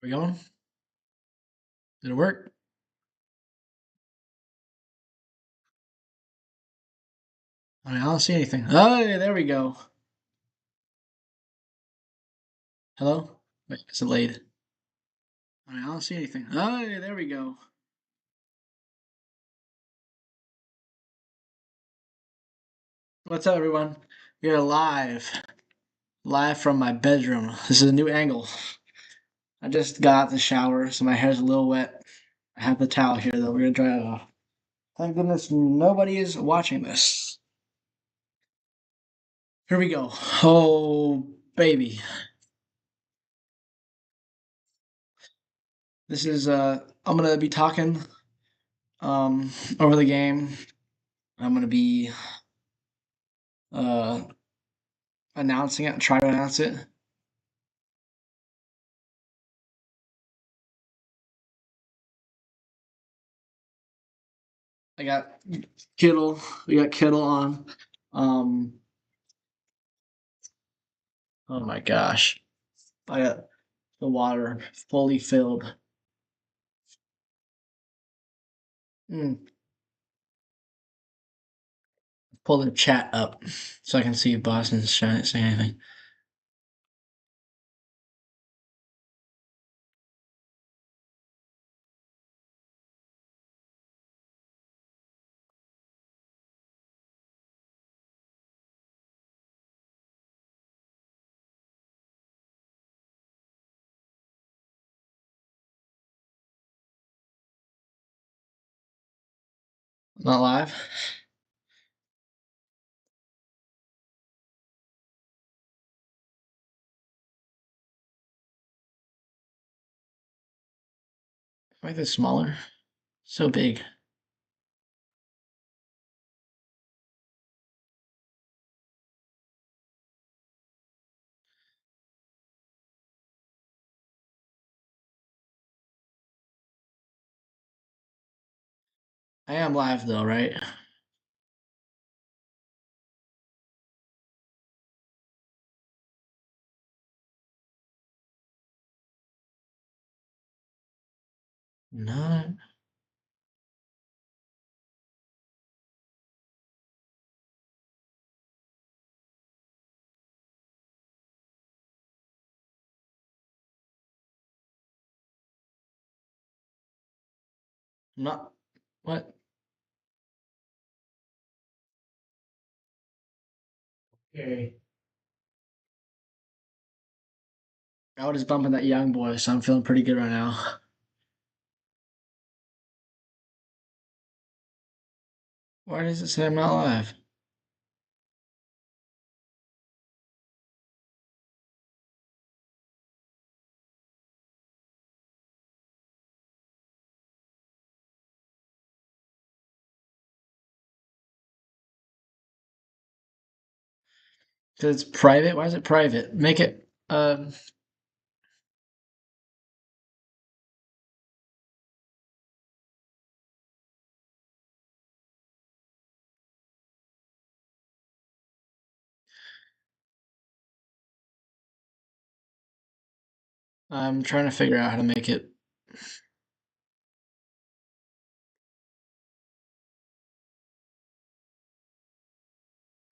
We going? Did it work? I don't see anything. Oh, yeah, there we go. Hello? Wait, it's delayed. I don't see anything. Oh, yeah, there we go. What's up, everyone? We are live from my bedroom. This is a new angle. I just got out the shower, so my hair's a little wet. I have the towel here, though. We're gonna dry it off. Thank goodness nobody is watching this. Here we go. Oh, baby. This is, I'm gonna be talking, um, over the game. I'm gonna be, uh, announcing it, try to announce it. I got Kittle. We got Kittle on. Um, oh my gosh. I got the water fully filled. Mm. Pull the chat up so I can see if Boston's trying to say anything. Not live. Make this smaller. So big. I am live though, right? Not. Not. What? Okay. I was just bumping that young boy, so I'm feeling pretty good right now. Why does it say I'm not live? Because it's private. Why is it private? Make it. I'm trying to figure out how to make it.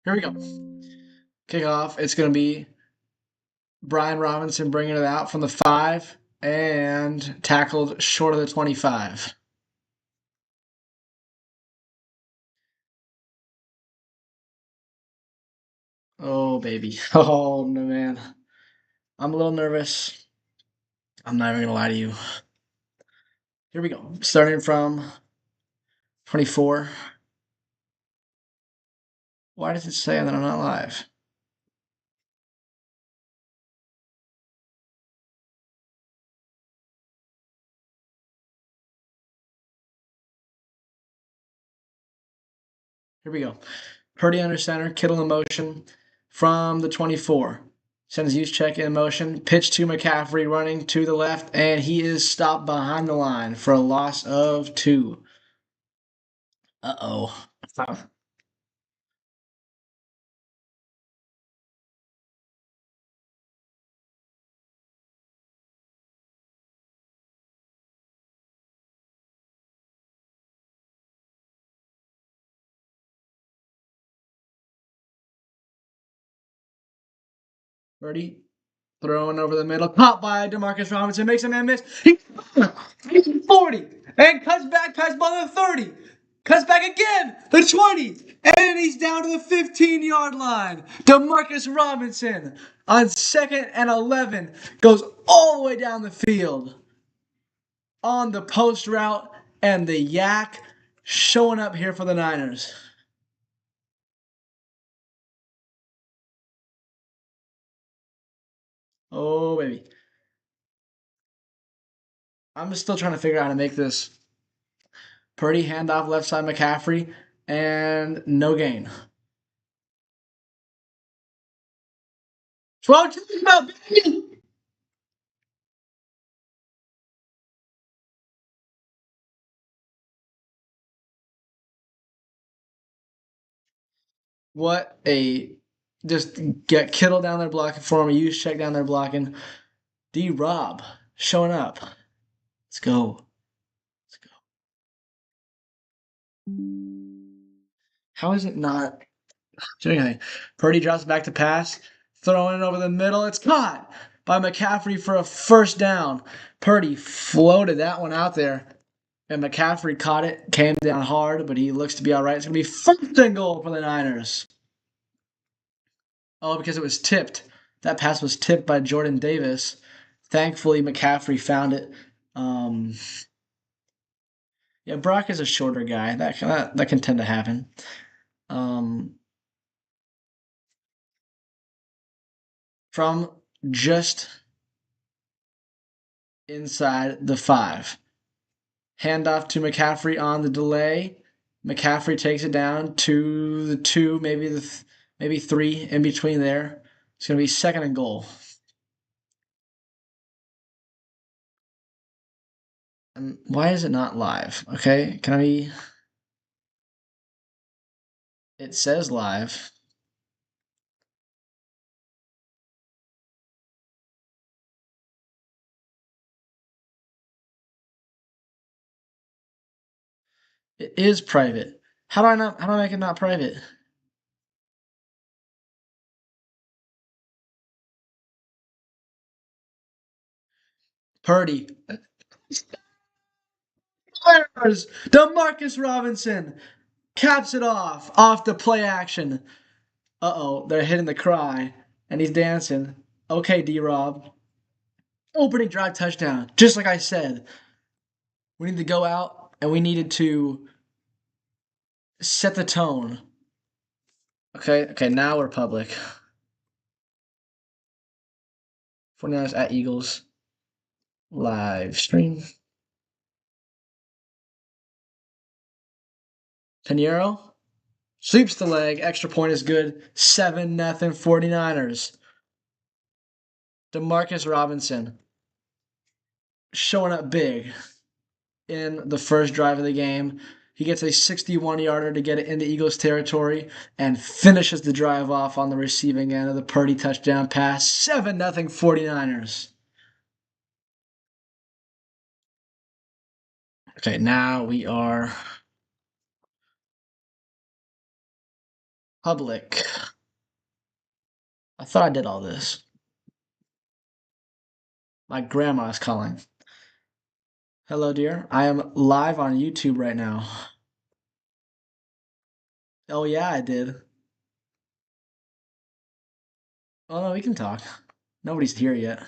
Here we go. Kickoff. It's going to be Brian Robinson bringing it out from the 5 and tackled short of the 25. Oh, baby. Oh, no, man. I'm a little nervous. I'm not even going to lie to you. Here we go. Starting from 24. Why does it say that I'm not live? Here we go. Purdy under center, Kittle in motion from the 24. Sends use check in motion. Pitch to McCaffrey running to the left, and he is stopped behind the line for a loss of 2. Uh-oh. Ready? Throwing over the middle, caught by Demarcus Robinson, makes a man miss. He 40 and cuts back past by the 30. Cuts back again, the 20, and he's down to the 15-yard line. Demarcus Robinson on 2nd and 11 goes all the way down the field on the post route, and the Yak showing up here for the Niners. Oh, baby. I'm just still trying to figure out how to make this. Purdy handoff left side McCaffrey, and no gain. 12 about baby. What a just get Kittle down there blocking for him. Use check down there blocking. D Rob showing up. Let's go. Let's go. How is it not doing anything? Purdy drops back to pass, throwing it over the middle. It's caught by McCaffrey for a first down. Purdy floated that one out there, and McCaffrey caught it, came down hard, but he looks to be all right. It's going to be first and goal for the Niners. Oh, because it was tipped. That pass was tipped by Jordan Davis. Thankfully, McCaffrey found it. Um, yeah, Brock is a shorter guy. That can tend to happen. Um, from just inside the 5. Handoff to McCaffrey on the delay. McCaffrey takes it down to the 2, maybe 3 in between there. It's going to be second and goal. And why is it not live? Okay, can I be? It says live. It is private. How do I make it not private? Purdy. Fires! Demarcus Robinson caps it off the play action. Uh-oh, they're hitting the cry, and he's dancing. Okay, D-Rob. Opening drive touchdown. Just like I said, we need to go out, and we needed to set the tone. Okay, now we're public. 49ers at Eagles. Live stream. Pinheiro sweeps the leg. Extra point is good. 7-0 49ers. Demarcus Robinson showing up big in the first drive of the game. He gets a 61-yarder to get it into Eagles territory and finishes the drive off on the receiving end of the Purdy touchdown pass. 7-0 49ers. Okay, now we are public. I thought I did all this. My grandma is calling. Hello, dear. I am live on YouTube right now. Oh, yeah, I did. Oh, no, we can talk. Nobody's here yet.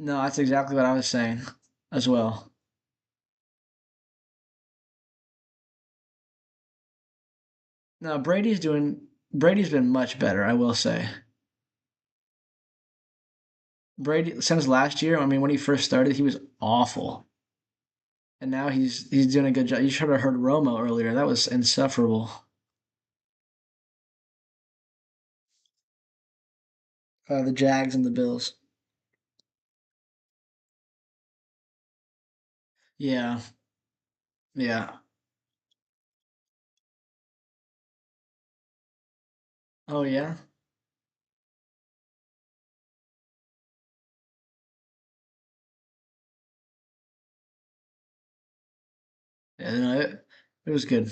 No, that's exactly what I was saying as well. No, Brady's been much better, I will say. Brady since last year, I mean when he first started, he was awful. And now he's doing a good job. You should have heard Romo earlier. That was insufferable. The Jags and the Bills. Yeah. Yeah. Oh yeah. Yeah, no, it was good.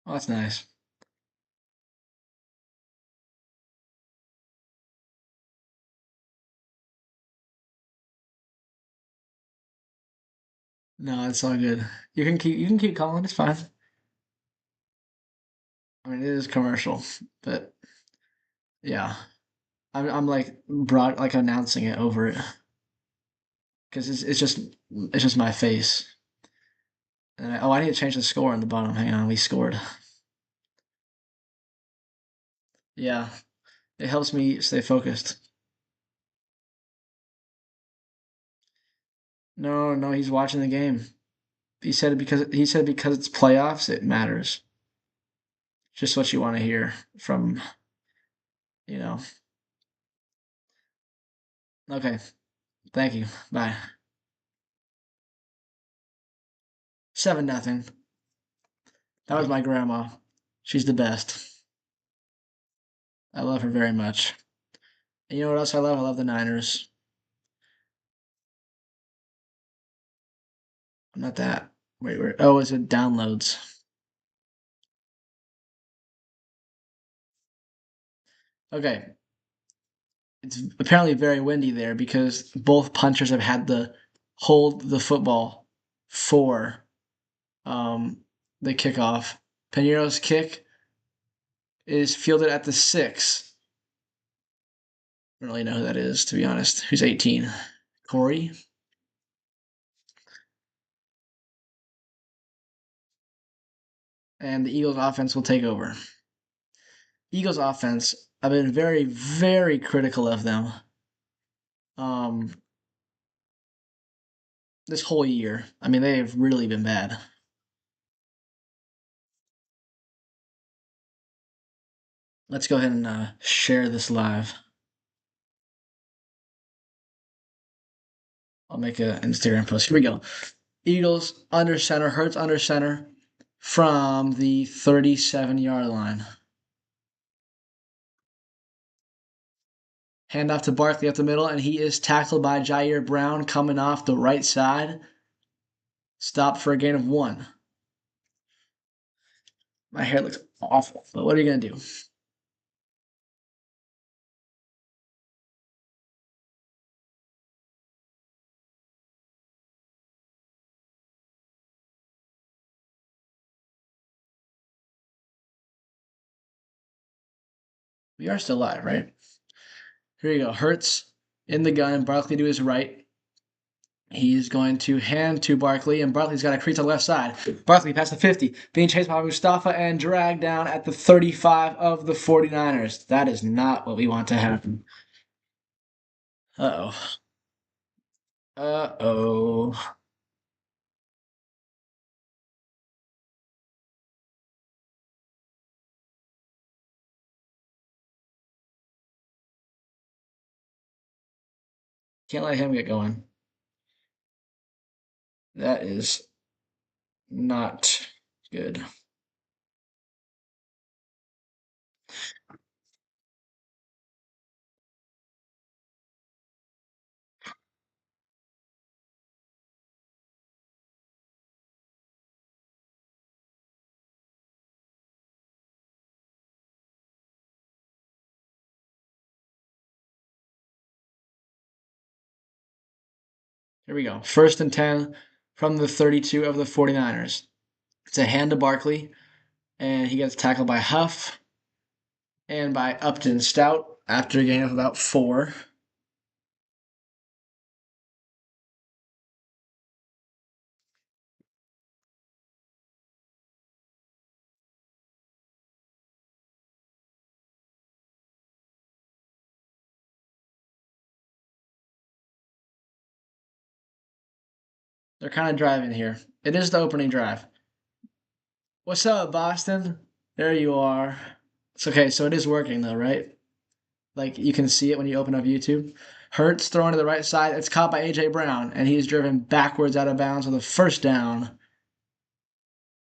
Oh, that's nice. No, it's all good. You can keep calling. It's fine. I mean, it is commercial, but yeah, I'm like like announcing it over it because it's just my face. And I need to change the score on the bottom. Hang on, we scored. Yeah, it helps me stay focused. No, no, he's watching the game. He said because it's playoffs, it matters. Just what you want to hear from you know. Okay, thank you. Bye. 7-0. That was my grandma. She's the best. I love her very much. And you know what else I love? I love the Niners. I'm not that. Wait, where? Oh, is it downloads? Okay, it's apparently very windy there because both punchers have had to hold the football for um, the kickoff. Pinero's kick is fielded at the 6. I don't really know who that is, to be honest. Who's 18? Corey? And the Eagles offense will take over. Eagles offense, I've been very, very critical of them um, this whole year. I mean, they have really been bad. Let's go ahead and share this live. I'll make an Instagram post. Here we go. Eagles under center, Hurts under center from the 37-yard line. Hand off to Barkley up the middle, and he is tackled by Jair Brown coming off the right side. Stop for a gain of 1. My hair looks awful, but what are you going to do? We are still live, right? Here you go. Hurts in the gun. Barkley to his right. He's going to hand to Barkley, and Barkley's got a crease on the left side. Barkley past the 50, being chased by Mustafa and dragged down at the 35 of the 49ers. That is not what we want to happen. Uh oh. Uh-oh. Can't let him get going. That is not good. Here we go. 1st and 10 from the 32 of the 49ers. It's a hand to Barkley, and he gets tackled by Huff and by Upton Stout after a gain of about 4. They're kind of driving here. It is the opening drive. What's up, Boston? There you are. It's okay, so it is working though, right? Like you can see it when you open up YouTube. Hurts throwing to the right side. It's caught by AJ Brown, and he's driven backwards out of bounds with a first down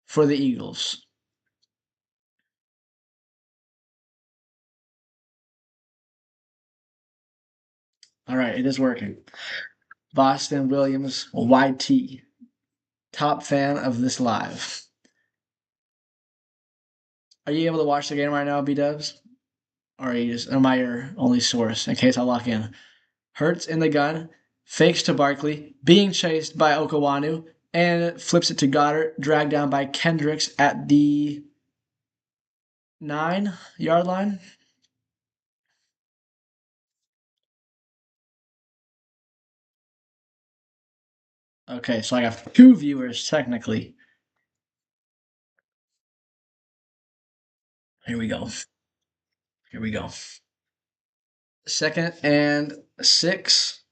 for the Eagles. All right, it is working. Boston Williams YT. Top fan of this live. Are you able to watch the game right now, B Dubs? Or are you just, am I your only source in case I lock in? Hurts in the gun, fakes to Barkley, being chased by Okawanu, and flips it to Goddard, dragged down by Kendricks at the 9-yard line. Okay, so I have two viewers technically. Here we go. Here we go. 2nd and 6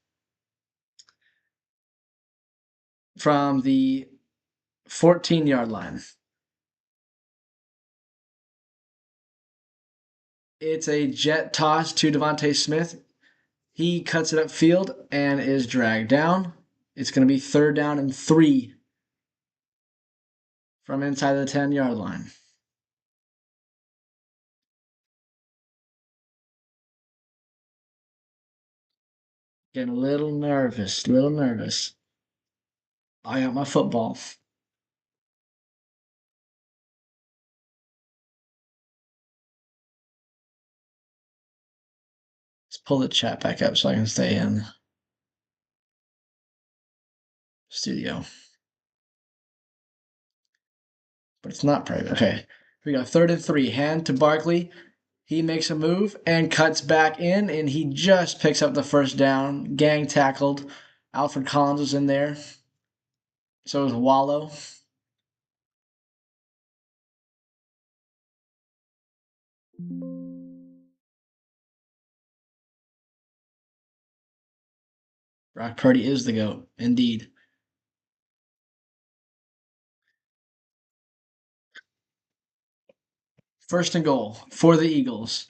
from the 14-yard line. It's a jet toss to Devontae Smith. He cuts it upfield and is dragged down. It's going to be 3rd down and 3 from inside the 10-yard line. Getting a little nervous, little nervous. I got my football. Let's pull the chat back up so I can stay in studio. But it's not private. Okay. Here we go. 3rd and 3. Hand to Barkley. He makes a move and cuts back in, and he just picks up the 1st down. Gang tackled. Alfred Collins was in there. So was Wallow. Brock Purdy is the GOAT, indeed. 1st and goal for the Eagles.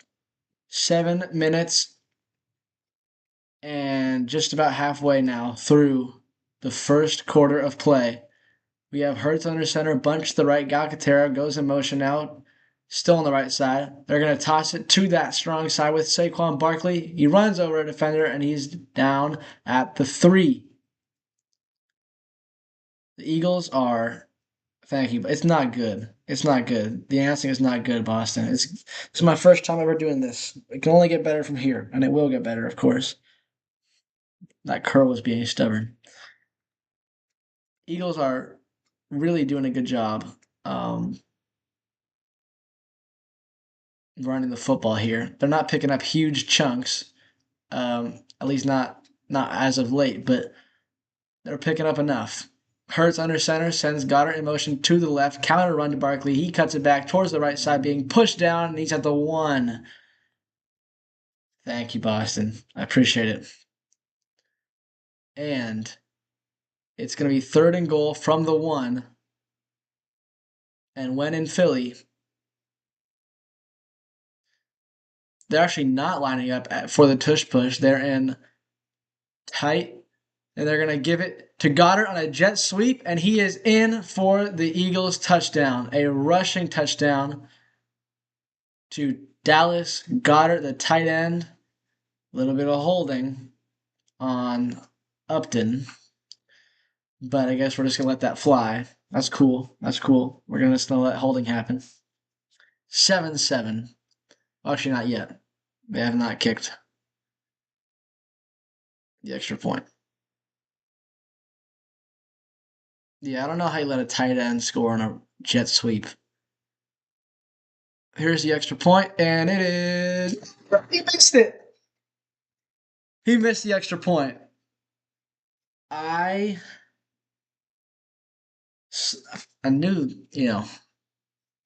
7 minutes and just about halfway now through the 1st quarter of play. We have Hurts under center, bunch to the right. Galcatera goes in motion out, still on the right side. They're going to toss it to that strong side with Saquon Barkley. He runs over a defender, and he's down at the 3. The Eagles are, thank you, but it's not good. It's not good. The announcing is not good, Boston. It's my first time ever doing this. It can only get better from here, and it will get better, of course. That curl was being stubborn. Eagles are really doing a good job running the football here. They're not picking up huge chunks, at least not as of late, but they're picking up enough. Hurts under center, sends Goddard in motion to the left, counter run to Barkley. He cuts it back towards the right side, being pushed down, and he's at the 1. Thank you, Boston. I appreciate it. And it's going to be 3rd and goal from the 1. And when in Philly, they're actually not lining up for the tush push. They're in tight, and they're going to give it to Goddard on a jet sweep, and he is in for the Eagles' touchdown, a rushing touchdown to Dallas Goddard, the tight end. A little bit of holding on Upton, but I guess we're just going to let that fly. That's cool. That's cool. We're just going to let holding happen. 7-7. Actually, not yet. They have not kicked the extra point. Yeah, I don't know how you let a tight end score on a jet sweep. Here's the extra point, and it is. He missed it. He missed the extra point. I knew,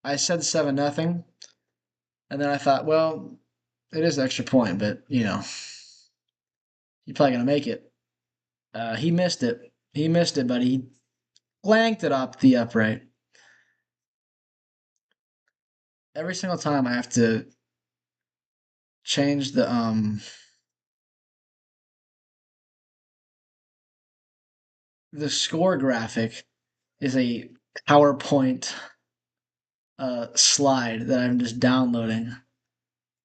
I said 7-0, and then I thought, well, it is an extra point, but you're probably gonna make it. He missed it. He missed it, but he blanked it up the upright. Every single time I have to change the score graphic is a PowerPoint slide that I'm just downloading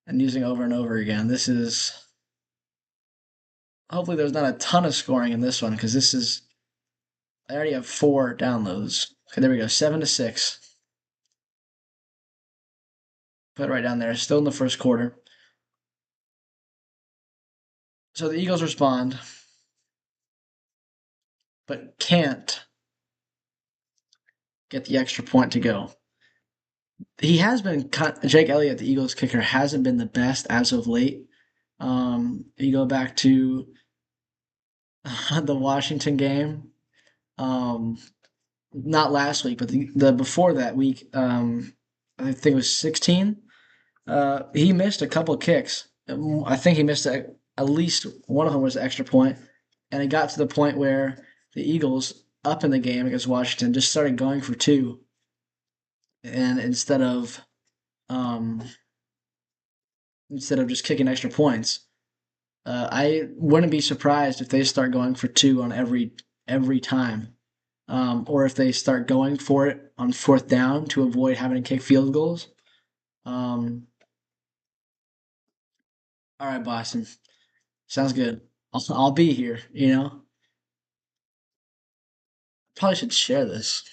and using over and over again. This is Hopefully, there's not a ton of scoring in this one because this is. I already have 4 downloads. Okay, there we go. 7-6. Put it right down there. Still in the first quarter. So the Eagles respond, but can't get the extra point to go. He has been cut. Jake Elliott, the Eagles kicker, hasn't been the best as of late. You go back to the Washington game. Um, Not last week, but the before that week. I think it was 16. He missed a couple kicks. I think he missed at least one of them was an extra point, and it got to the point where the Eagles up in the game against Washington just started going for two, and um, instead of just kicking extra points, I wouldn't be surprised if they start going for two on every time, or if they start going for it on fourth down to avoid having to kick field goals. Um, all right, Boston, sounds good. I'll be here. Probably should share this.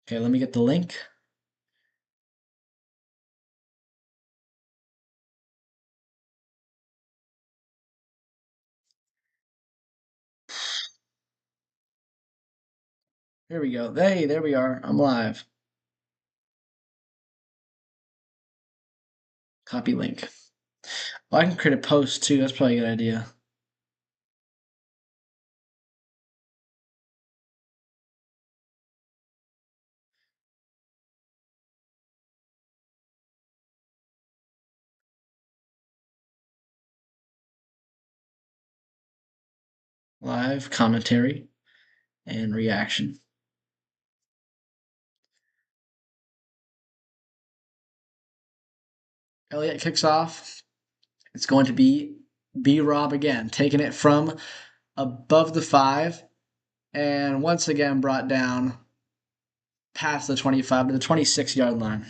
Okay, let me get the link. Here we go. Hey, there we are. I'm live. Copy link. Well, I can create a post too. That's probably a good idea. Live commentary and reaction. Elliott kicks off. It's going to be B Rob again, taking it from above the 5, and once again brought down past the 25 to the 26-yard line.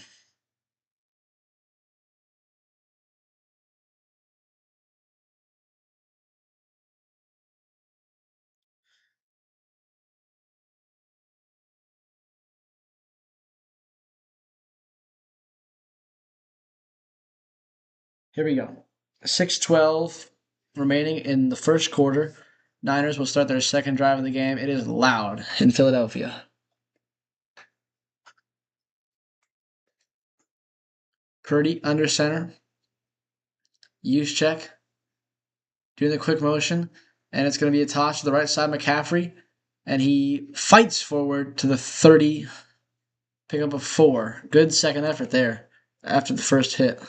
Here we go. 6:12 remaining in the first quarter. Niners will start their second drive of the game. It is loud in Philadelphia. Purdy under center. Use check. Doing the quick motion. And it's going to be a toss to the right side, McCaffrey. And he fights forward to the 30. Pick up a 4. Good second effort there after the first hit.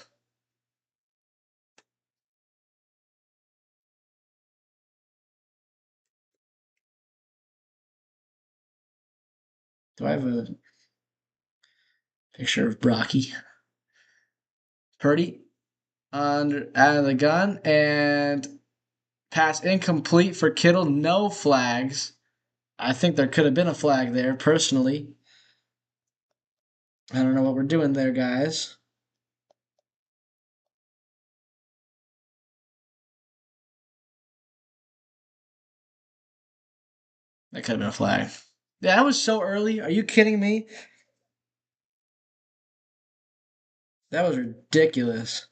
Do I have a picture of Brocky? Purdy out of the gun, and pass incomplete for Kittle. No flags. I think there could have been a flag there, personally. I don't know what we're doing there, guys. That could have been a flag. Yeah, that was so early. Are you kidding me? That was ridiculous.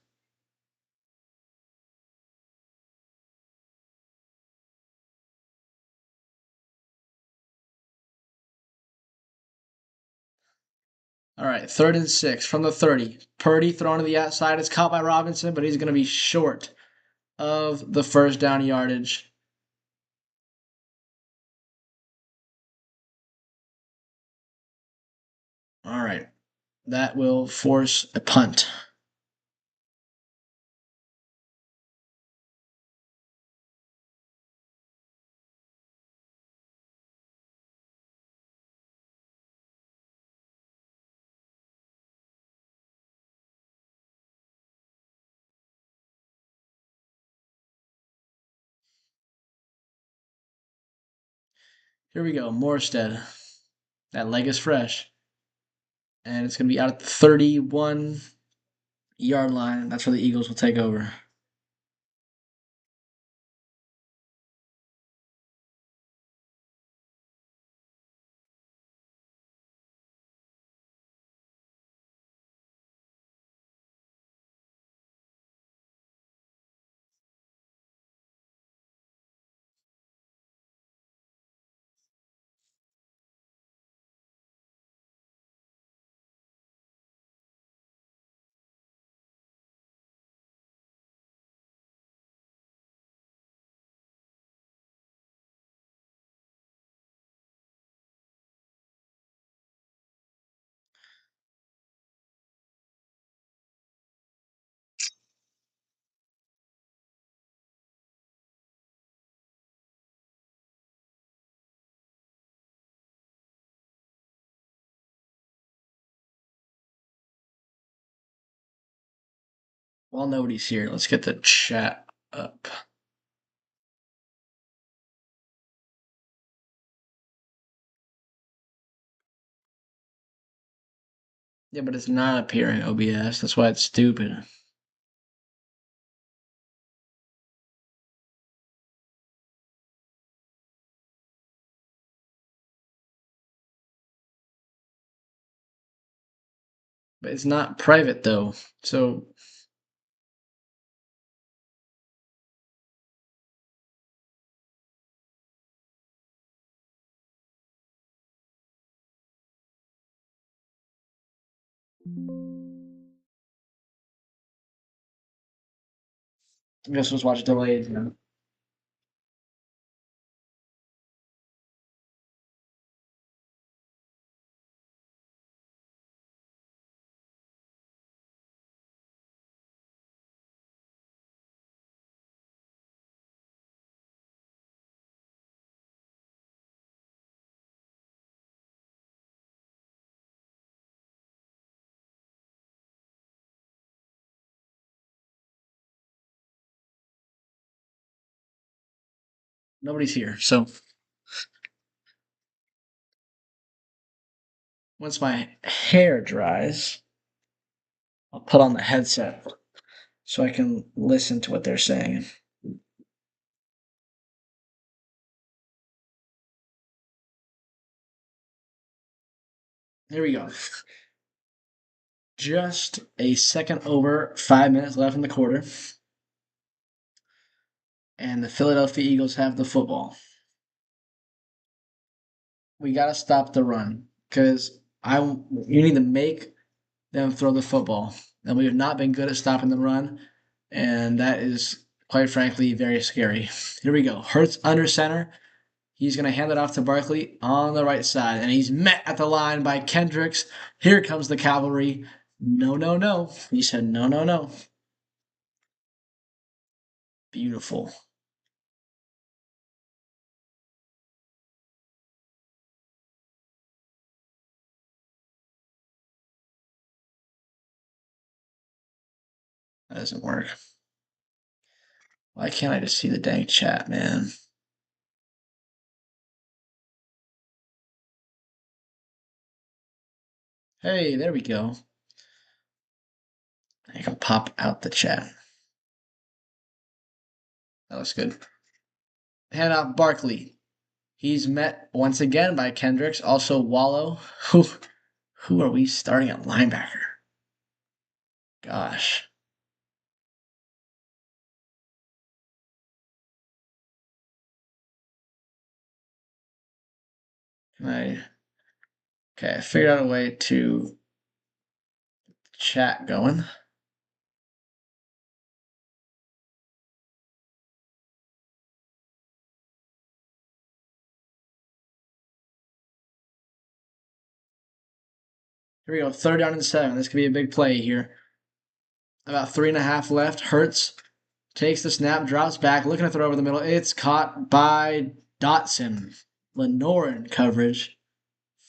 All right, 3rd and 6 from the 30. Purdy thrown to the outside. It's caught by Robinson, but he's going to be short of the first down yardage. All right, that will force a punt. Here we go. Morstead. That leg is fresh. And it's going to be out at the 31-yard line. That's where the Eagles will take over. While nobody's here, let's get the chat up. Yeah, but it's not appearing OBS. That's why it's stupid. But it's not private though. So I guess let's watch delayed. Nobody's here. So once my hair dries, I'll put on the headset so I can listen to what they're saying. Here we go. Just a second over 5 minutes left in the quarter. And the Philadelphia Eagles have the football. We got to stop the run because you need to make them throw the football. And we have not been good at stopping the run. And that is, quite frankly, very scary. Here we go. Hurts under center. He's going to hand it off to Barkley on the right side. And he's met at the line by Kendricks. Here comes the cavalry. No, no, no. He said, no, no, no. Beautiful. That doesn't work. Why can't I just see the dang chat, man? Hey, there we go. I can pop out the chat. That looks good. Hand off Barkley. He's met once again by Kendricks. Also Wallow. Who are we starting at linebacker? Gosh. Okay, I figured out a way to chat going. Here we go. 3rd down and 7. This could be a big play here. About 3.5 left. Hurts takes the snap, drops back, looking to throw over the middle. It's caught by Dotson. Lenore in coverage.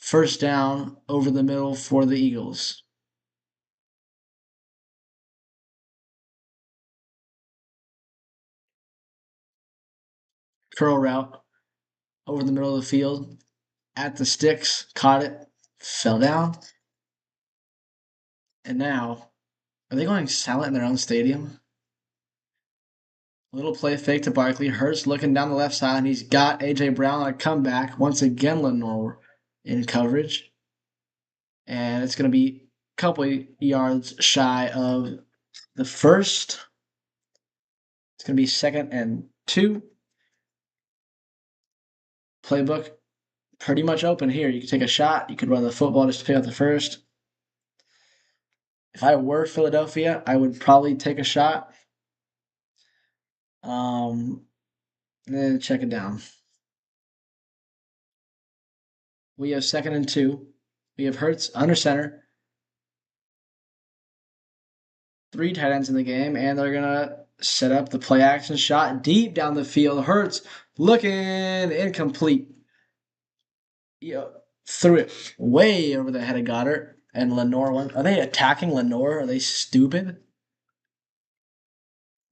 1st down over the middle for the Eagles. Curl route. over the middle of the field at the sticks, caught it, fell down, and now are they going silent in their own stadium? Little play fake to Barkley. Hurts looking down the left side, and he's got A.J. Brown on a comeback. Once again, Lenore in coverage. And it's going to be a couple yards shy of the first. It's going to be 2nd and 2. Playbook pretty much open here. You can take a shot. You could run the football just to pick up the first. If I were Philadelphia, I would probably take a shot. Then check it down. We have 2nd and 2. We have Hurts under center. 3 tight ends in the game, and they're gonna set up the play action shot deep down the field. Hurts looking incomplete. Threw it way over the head of Goddard, and Lenore went. Are they attacking Lenore? Are they stupid?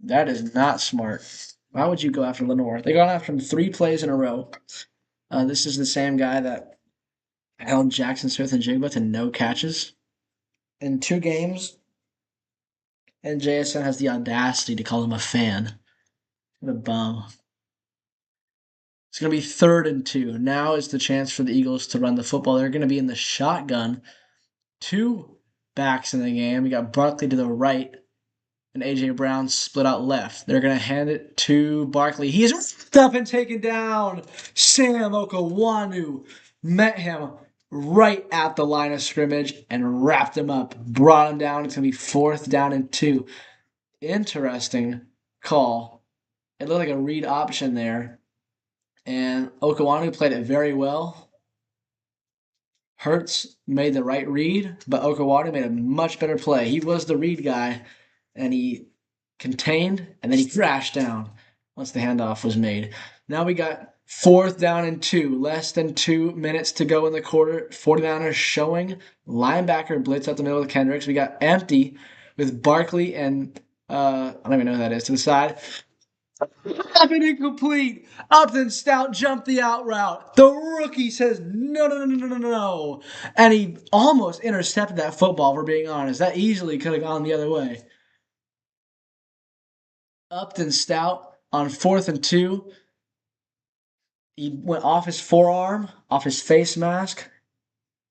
That is not smart. Why would you go after Lenore? They gone after him 3 plays in a row. This is the same guy that held Jackson Smith and Jigba to no catches in 2 games, and JSN has the audacity to call him a fan. What a bum. It's going to be 3rd and 2. Now is the chance for the Eagles to run the football. They're going to be in the shotgun. 2 backs in the game. We got Barkley to the right and A.J. Brown split out left. They're going to hand it to Barkley. He is up and taken down. Sam Okawanu met him right at the line of scrimmage and wrapped him up. Brought him down. It's going to be 4th down and 2. Interesting call. It looked like a read option there. And Okawanu played it very well. Hurts made the right read, but Okawanu made a much better play. He was the read guy, and he contained, and then he crashed down once the handoff was made. Now we got 4th down and 2. Less than 2 minutes to go in the quarter. 49ers showing linebacker blitz up the middle of Kendricks. We got empty with Barkley and I don't even know who that is to the side. Up and incomplete. Upton Stout jumped the out route. The rookie says no, no, no, no, no, no, no. And he almost intercepted that football, if we're being honest. That easily could have gone the other way. Upton Stout on 4th and 2. He went off his forearm, off his face mask,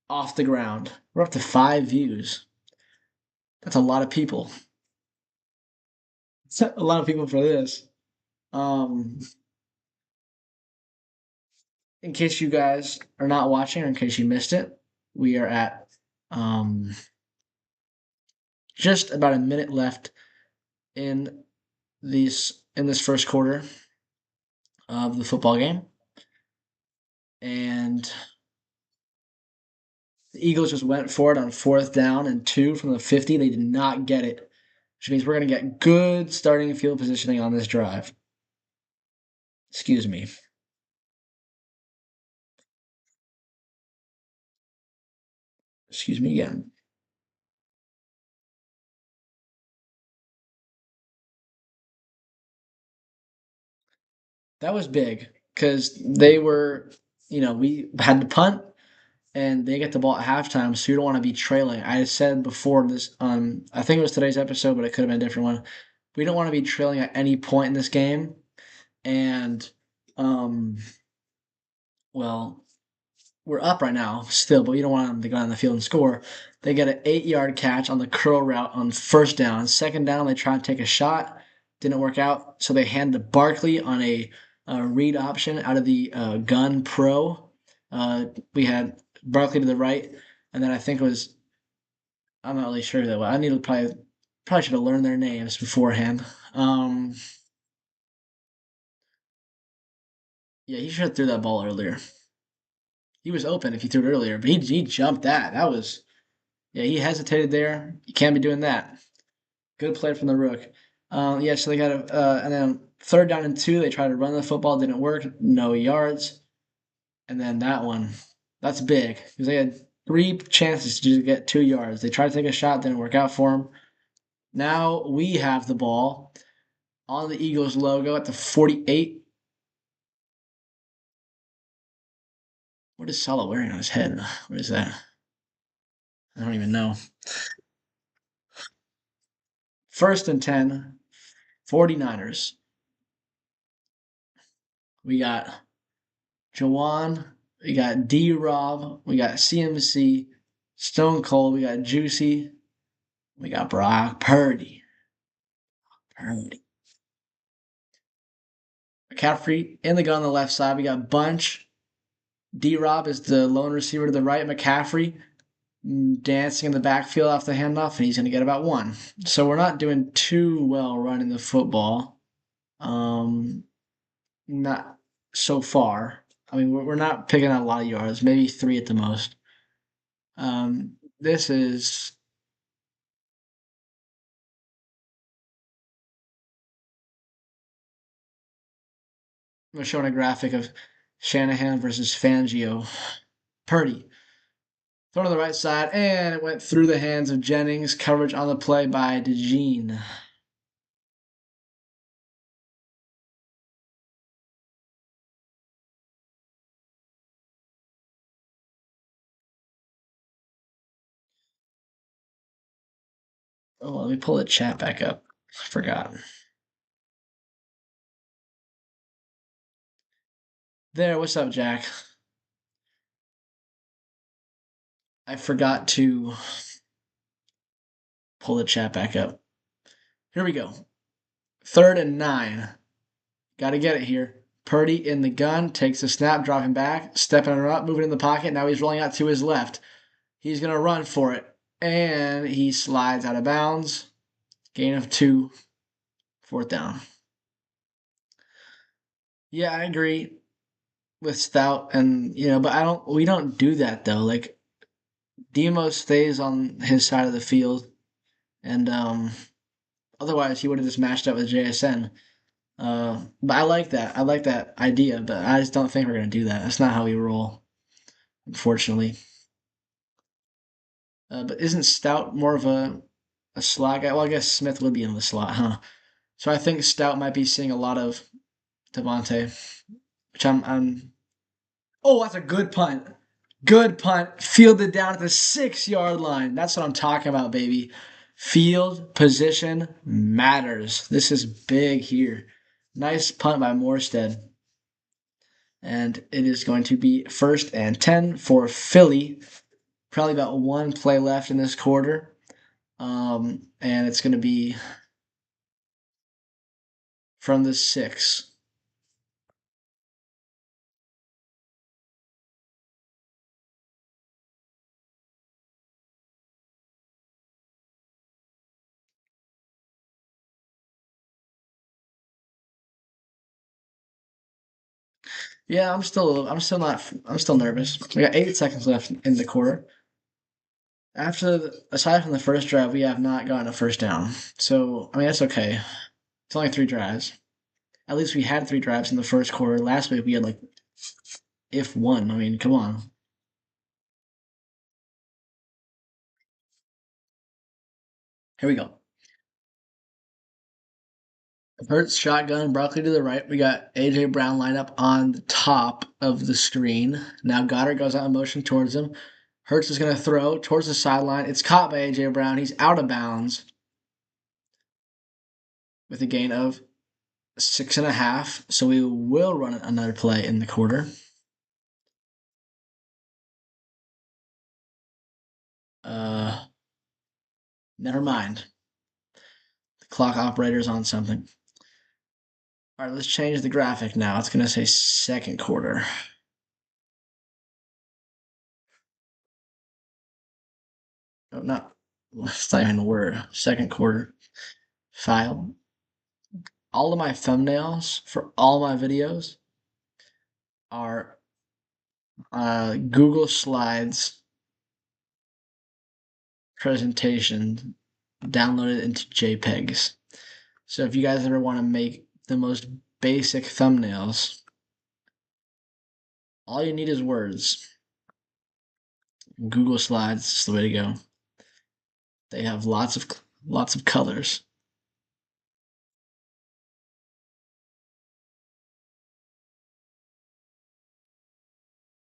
off the ground. We're up to 5 views. That's a lot of people. It's a lot of people for this. In case you guys are not watching or in case you missed it, we are at just about a minute left in this first quarter of the football game. And the Eagles just went for it on 4th down and 2 from the 50. They did not get it, which means we're going to get good starting field positioning on this drive. Excuse me. Excuse me again. That was big because they were, we had to punt and they get the ball at halftime, so you don't want to be trailing. I said before this, I think it was today's episode, but it could have been a different one. We don't want to be trailing at any point in this game, and well, we're up right now still, but we don't want them to go on the field and score. They get an 8-yard catch on the curl route on 1st down. 2nd down, they try to take a shot, didn't work out, so they hand to Barkley on a read option out of the Gun Pro. We had Barkley to the right, and then I think it was, I'm not really sure though. I need to probably should have learned their names beforehand. Yeah, he should have threw that ball earlier. He was open if he threw it earlier, but he jumped that. That was, yeah, he hesitated there. You can't be doing that. Good play from the rook. Yeah, so they got and then 3rd down and 2, they tried to run the football, didn't work, no yards. And then that one, that's big because they had 3 chances to just get 2 yards. They tried to take a shot, didn't work out for them. Now we have the ball on the Eagles logo at the 48. What is Salah wearing on his head? What is that? I don't even know. First and 10, 49ers. We got Jawan, we got D Rob, we got CMC, Stone Cold, we got Juicy, we got Brock Purdy. Purdy. McCaffrey in the gun on the left side. We got Bunch. D Rob is the lone receiver to the right. McCaffrey dancing in the backfield off the handoff, and he's going to get about one. So we're not doing too well running the football. Not so far. I mean, we're not picking out a lot of yards, maybe three at the most. This is we're showing a graphic of Shanahan versus Fangio. Purdy thrown to the right side, and it went through the hands of Jennings. Coverage on the play by DeJean. Oh, let me pull the chat back up. I forgot. There, what's up, Jack? I forgot to pull the chat back up. Here we go. 3rd and 9. Got to get it here. Purdy in the gun, takes the snap, dropping back, stepping her up, moving in the pocket. Now he's rolling out to his left. He's going to run for it. And he slides out of bounds. Gain of 2. 4th down. Yeah, I agree with Stout, and but we don't do that though. Like Demo stays on his side of the field, and otherwise he would have just matched up with JSN. But I like that. I like that idea, but I just don't think we're gonna do that. That's not how we roll, unfortunately. But isn't Stout more of a slot guy? Well, I guess Smith would be in the slot, huh? So I think Stout might be seeing a lot of Devontae, which I'm. Oh, that's a good punt. Good punt. Fielded down at the 6-yard line. That's what I'm talking about, baby. Field position matters. This is big here. Nice punt by Morstead. And it is going to be 1st and 10 for Philly. Probably about one play left in this quarter. And it's going to be from the 6. Yeah, I'm still nervous. We got 8 seconds left in the quarter. Aside from the first drive, we have not gotten a first down. So, I mean, that's okay. It's only 3 drives. At least we had 3 drives in the first quarter. Last week we had like, if one. I mean, come on. Here we go. Hurts shotgun, Broccoli to the right. We got AJ Brown lined up on the top of the screen. Now Goddard goes out in motion towards him. Hurts is going to throw towards the sideline. It's caught by AJ Brown. He's out of bounds with a gain of 6.5. So we will run another play in the quarter. Never mind. The clock operator's on something. All right, let's change the graphic now. It's going to say second quarter. Oh, not. It's not even a word. Second quarter. File. All of my thumbnails for all my videos are Google Slides presentation downloaded into JPEGs. So if you guys ever want to make the most basic thumbnails, all you need is words. Google Slides is the way to go. They have lots of colors.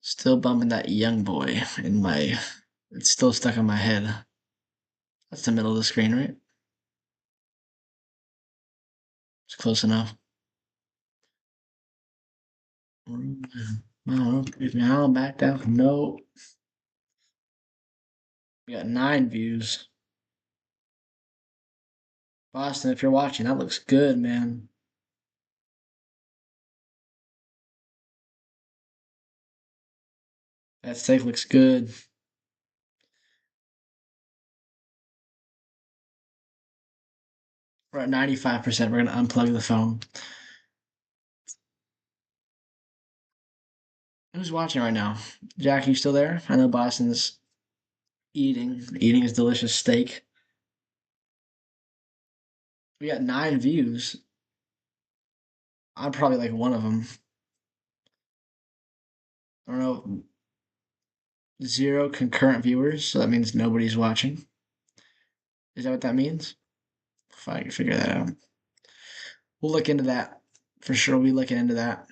Still bumping that young boy in my. It's still stuck in my head. That's the middle of the screen, right? It's close enough. Now back down. No. We got 9 views. Boston, if you're watching, that looks good, man. That steak looks good. We're at 95%. We're going to unplug the phone. Who's watching right now? Jack, you still there? I know Boston's eating his delicious steak. We got 9 views. I'm probably like one of them. I don't know. 0 concurrent viewers, so that means nobody's watching. Is that what that means? If I can figure that out. We'll look into that. For sure, we'll be looking into that.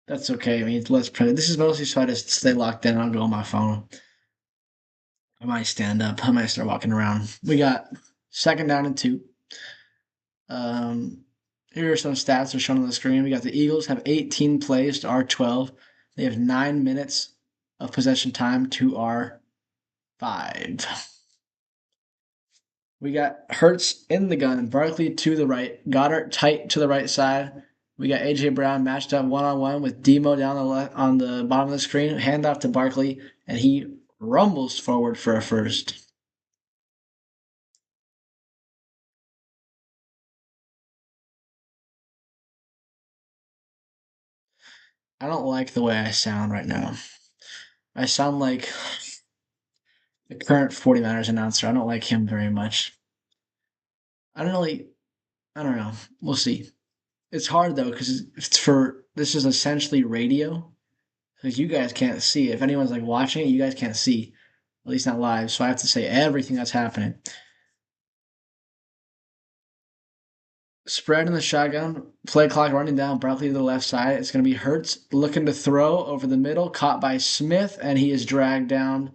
That's okay. I mean, let's pray. This is mostly so I just stay locked in. I'll go on my phone. I might stand up. I might start walking around. We got 2nd down and 2. Um, Here are some stats that are shown on the screen. We got the Eagles have 18 plays to our 12. They have 9 minutes of possession time to our 5. We got Hurts in the gun, Barkley to the right, Goddard tight to the right side. We got AJ Brown matched up one-on-one with Demo down the left on the bottom of the screen. Handoff to Barkley, and he rumbles forward for a first. I don't like the way I sound right now. I sound like the current 49ers announcer. I don't like him very much. I don't really, I don't know. We'll see. It's hard though because this is essentially radio because you guys can't see. If anyone's like watching it, you guys can't see, at least not live. So I have to say everything that's happening. Spread in the shotgun, play clock running down, Barkley to the left side. It's going to be Hurts looking to throw over the middle, caught by Smith, and he is dragged down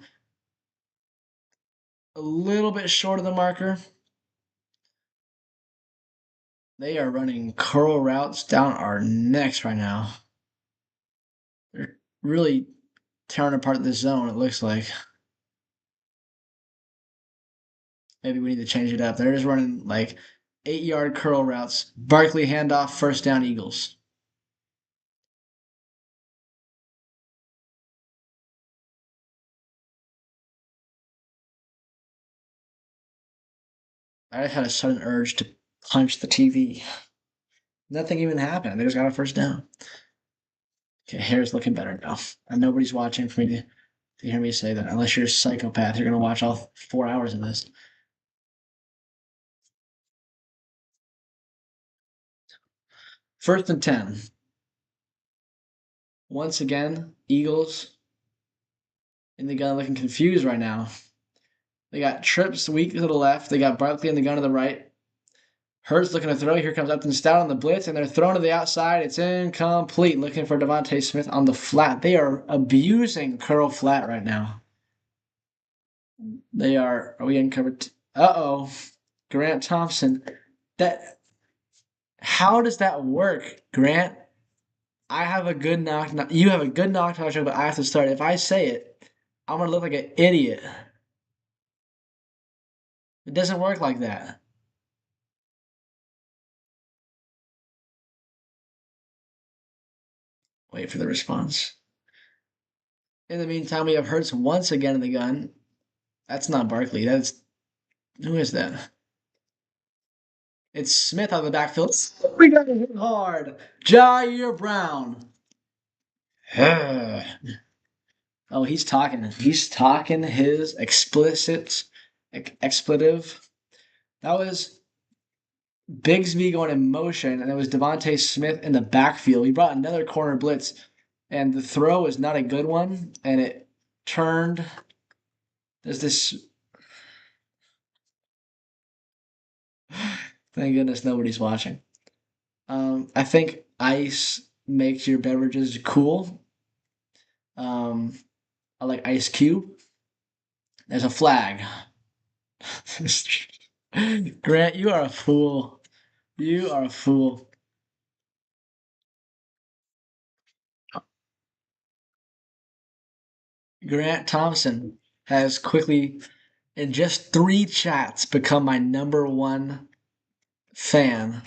a little bit short of the marker. They are running curl routes down our necks right now. They're really tearing apart the zone, it looks like. Maybe we need to change it up. They're just running like 8-yard curl routes. Barkley handoff, first down Eagles. I just had a sudden urge to punch the TV. Nothing even happened. They just got a first down. Okay, hair's looking better now. And nobody's watching for me to hear me say that. Unless you're a psychopath, you're going to watch all 4 hours of this. First and 10. Once again, Eagles in the gun looking confused right now. They got Trips weak to the left. They got Barkley in the gun to the right. Hurts looking to throw. Here comes Upton Stout on the blitz, and they're thrown to the outside. It's incomplete. Looking for Devontae Smith on the flat. They are abusing curl flat right now. They are. Are we uncovered? Uh-oh. Grant Thompson. That. How does that work, Grant? I have a good knock. You have a good knock joke, but I have to start. If I say it, I'm gonna look like an idiot. It doesn't work like that. Wait for the response. In the meantime, we have Hurts once again in the gun. That's not Barkley. That's who is that? It's Smith out of the backfield. We got to hit hard. Jair Brown. Oh, he's talking. He's talking his expletive. That was Bigsby going in motion, and it was Devontae Smith in the backfield. He brought another corner blitz. and the throw is not a good one, and it turned. There's this. Thank goodness nobody's watching. I think ice makes your beverages cool. Um, I like Ice Cube. There's a flag. Grant, you are a fool. You are a fool. Grant Thompson has quickly, in just 3 chats, become my number one fan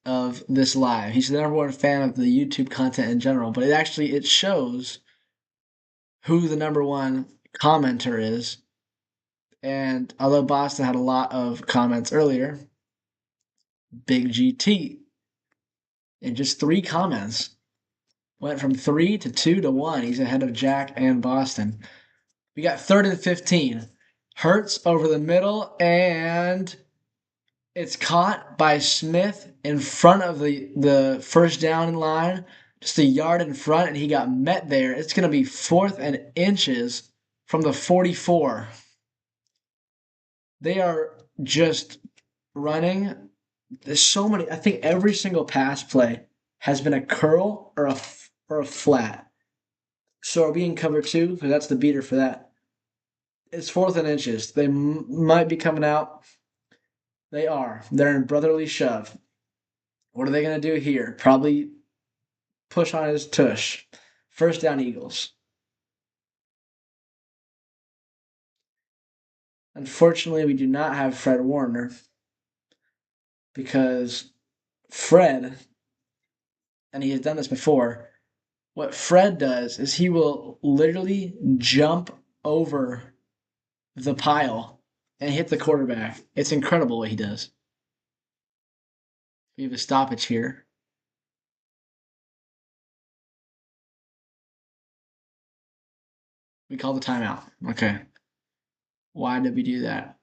of this live. He's the number one fan of the YouTube content in general, but it shows who the number one commenter is. And although Boston had a lot of comments earlier, Big GT in just 3 comments went from 3 to 2 to 1. He's ahead of Jack and Boston. We got third and 15. Hurts over the middle, and it's caught by Smith in front of the first down line, just a yard in front, and he got met there. It's going to be 4th and inches from the 44. They are just running. There's so many. I think every single pass play has been a curl or a flat. So are we in cover two? Because that's the beater for that. It's 4th and inches. They might be coming out. They are. They're in brotherly shove. What are they going to do here? Probably push on his tush. First down, Eagles. Unfortunately, we do not have Fred Warner because Fred, and he has done this before, what Fred does is he will literally jump over the pile and hit the quarterback. It's incredible what he does. We have a stoppage here. We call the timeout. Okay. Why did we do that?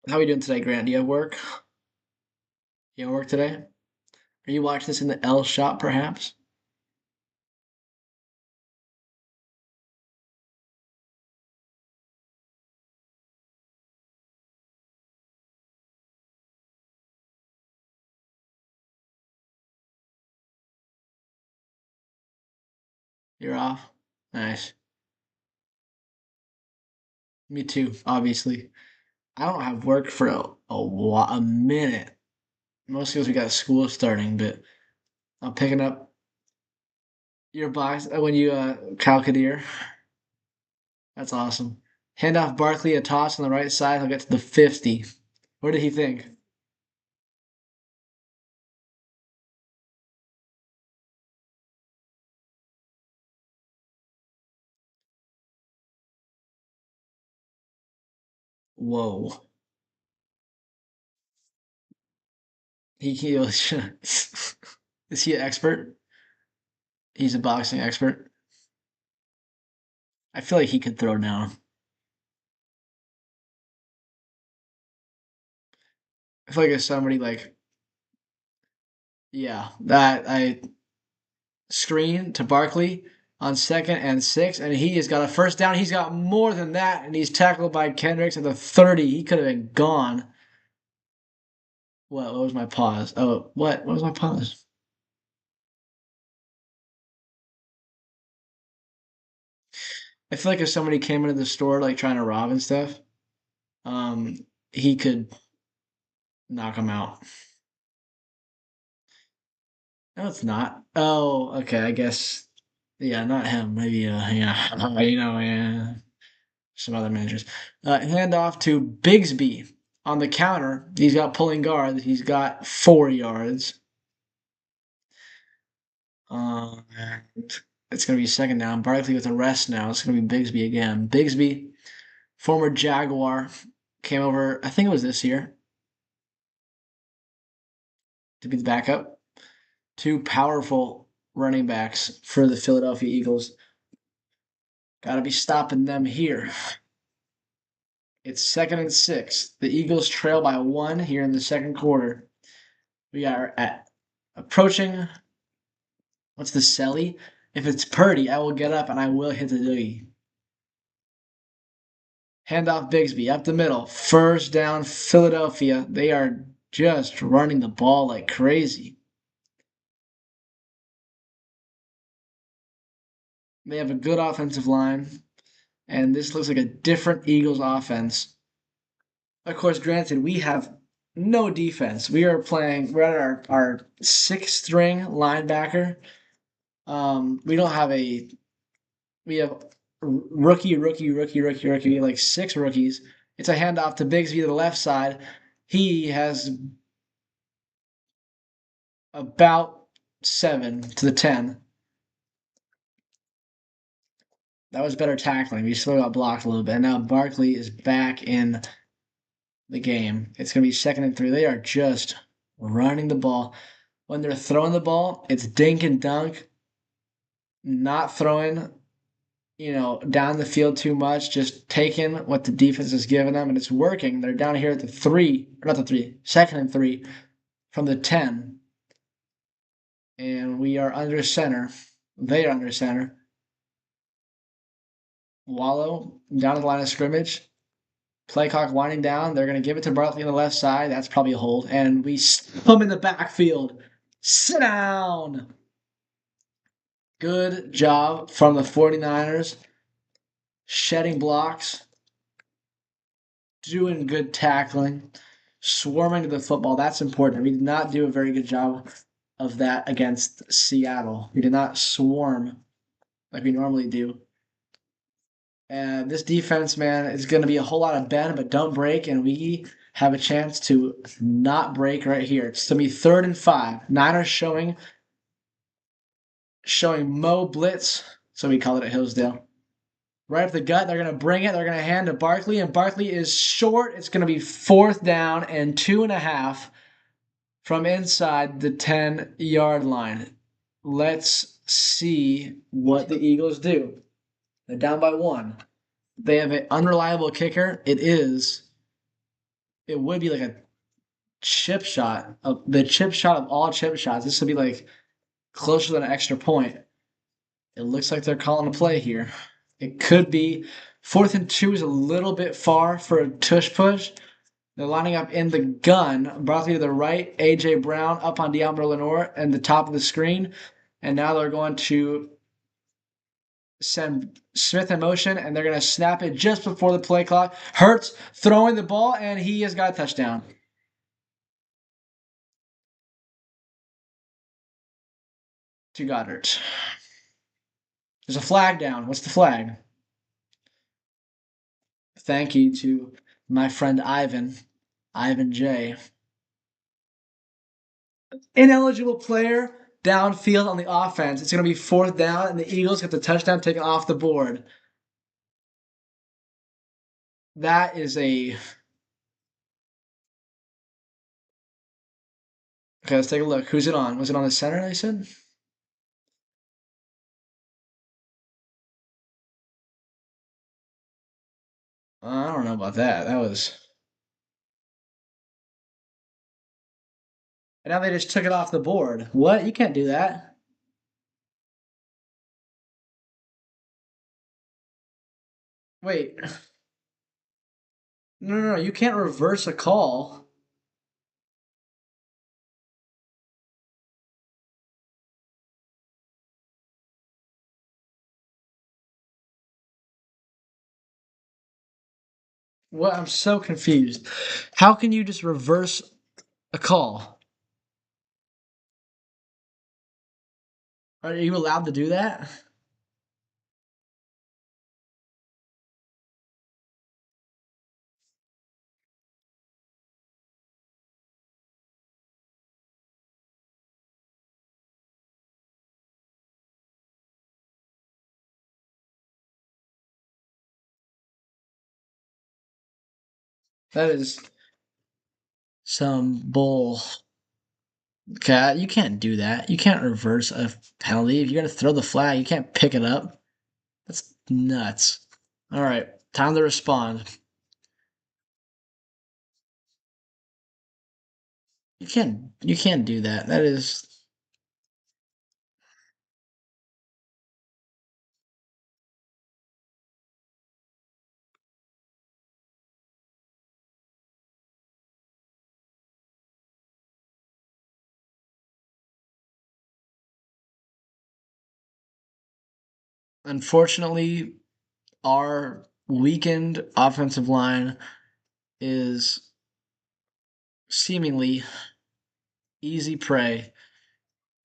How are we doing today, Grant? Do you have work? You have work today? Are you watching this in the L shop, perhaps? You're off? Nice. Me too, obviously. I don't have work for a minute. Mostly because we got school starting, but I'm picking up your box when you Calcadeer. That's awesome. Hand off Barkley a toss on the right side. He'll get to the 50. What did he think? Whoa. He was. Is he an expert? He's a boxing expert. I feel like he could throw down. I feel like if somebody like, yeah, that I screen to Barkley on 2nd and 6, and he has got a first down. He's got more than that, and he's tackled by Kendricks at the 30. He could have been gone. What was my pause? Oh, what? What was my pause? I feel like if somebody came into the store like trying to rob and stuff, he could knock him out. No, it's not. Oh, okay. I guess. Yeah, not him. Maybe. Yeah. Yeah. Some other managers. Hand off to Bigsby on the counter. He's got pulling guard. He's got 4 yards. And it's going to be second down. Barkley with a rest now. It's going to be Bigsby again. Bigsby, former Jaguar, came over, I think it was this year, to be the backup. Two powerful running backs for the Philadelphia Eagles. Got to be stopping them here. It's 2nd and 6. The Eagles trail by 1 here in the second quarter. We are at approaching. What's the celly? If it's Purdy, I will get up and I will hit the doogie. Handoff Bigsby up the middle. First down, Philadelphia. They are just running the ball like crazy. They have a good offensive line, and this looks like a different Eagles offense. Of course, granted, we have no defense. We're at our sixth string linebacker. We don't have we have rookie, like 6 rookies. It's a handoff to Bigsby to the left side. He has about 7 to the 10. That was better tackling. We still got blocked a little bit. And now Barkley is back in the game. It's going to be 2nd and 3. They are just running the ball. When they're throwing the ball, it's dink and dunk, not throwing, down the field too much, just taking what the defense is giving them, and it's working. They're down here at the 3, or not the 3, 2nd and 3 from the 10. And we are under center. They are under center. Wallow down to the line of scrimmage. Play clock winding down. They're going to give it to Bartley on the left side. That's probably a hold. And we stump in the backfield. Sit down. Good job from the 49ers. Shedding blocks. Doing good tackling. Swarming to the football. That's important. We did not do a very good job of that against Seattle. We did not swarm like we normally do. And this defense, man, is going to be a whole lot of bend, but don't break. And we have a chance to not break right here. It's going to be 3rd and 5. Niners showing Mo blitz. So we call it at Hillsdale. Right up the gut. They're going to bring it. They're going to hand to Barkley. And Barkley is short. It's going to be 4th down and 2.5 from inside the 10-yard line. Let's see what the Eagles do. They're down by 1. They have an unreliable kicker. It would be like a chip shot. The chip shot of all chip shots. This would be like closer than an extra point. It looks like they're calling a play here. It could be 4th and 2 is a little bit far for a tush push. They're lining up in the gun. Barkley to the right. A.J. Brown up on Deombra Lenoir and the top of the screen. And now they're going to send Smith in motion, and they're going to snap it just before the play clock. Hurts throwing the ball, and he has got a touchdown. To Goddard. There's a flag down. What's the flag? Thank you to my friend Ivan J. Ineligible player downfield on the offense. It's going to be 4th down, and the Eagles get the touchdown taken off the board. That is a... Okay, let's take a look. Who's it on? Was it on the center, they said? I don't know about that. That was... And now they just took it off the board. What? You can't do that. Wait. No. You can't reverse a call. What? I'm so confused. How can you just reverse a call? Are you allowed to do that? That is some bull. Okay, you can't do that. You can't reverse a penalty. If you're gonna throw the flag, you can't pick it up. That's nuts. All right, time to respond. You can't do that. That is unfortunately our weakened offensive line is seemingly easy prey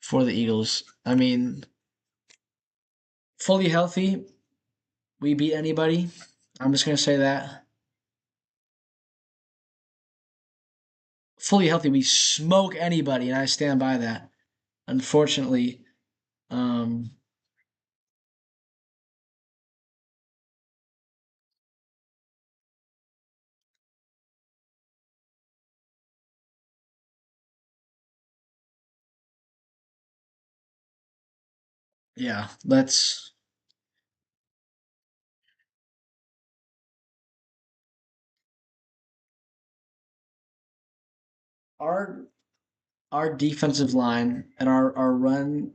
for the Eagles. I mean, fully healthy, we beat anybody. I'm just gonna say that. Fully healthy, we smoke anybody, and I stand by that. Unfortunately, um, yeah, let's our our defensive line and our run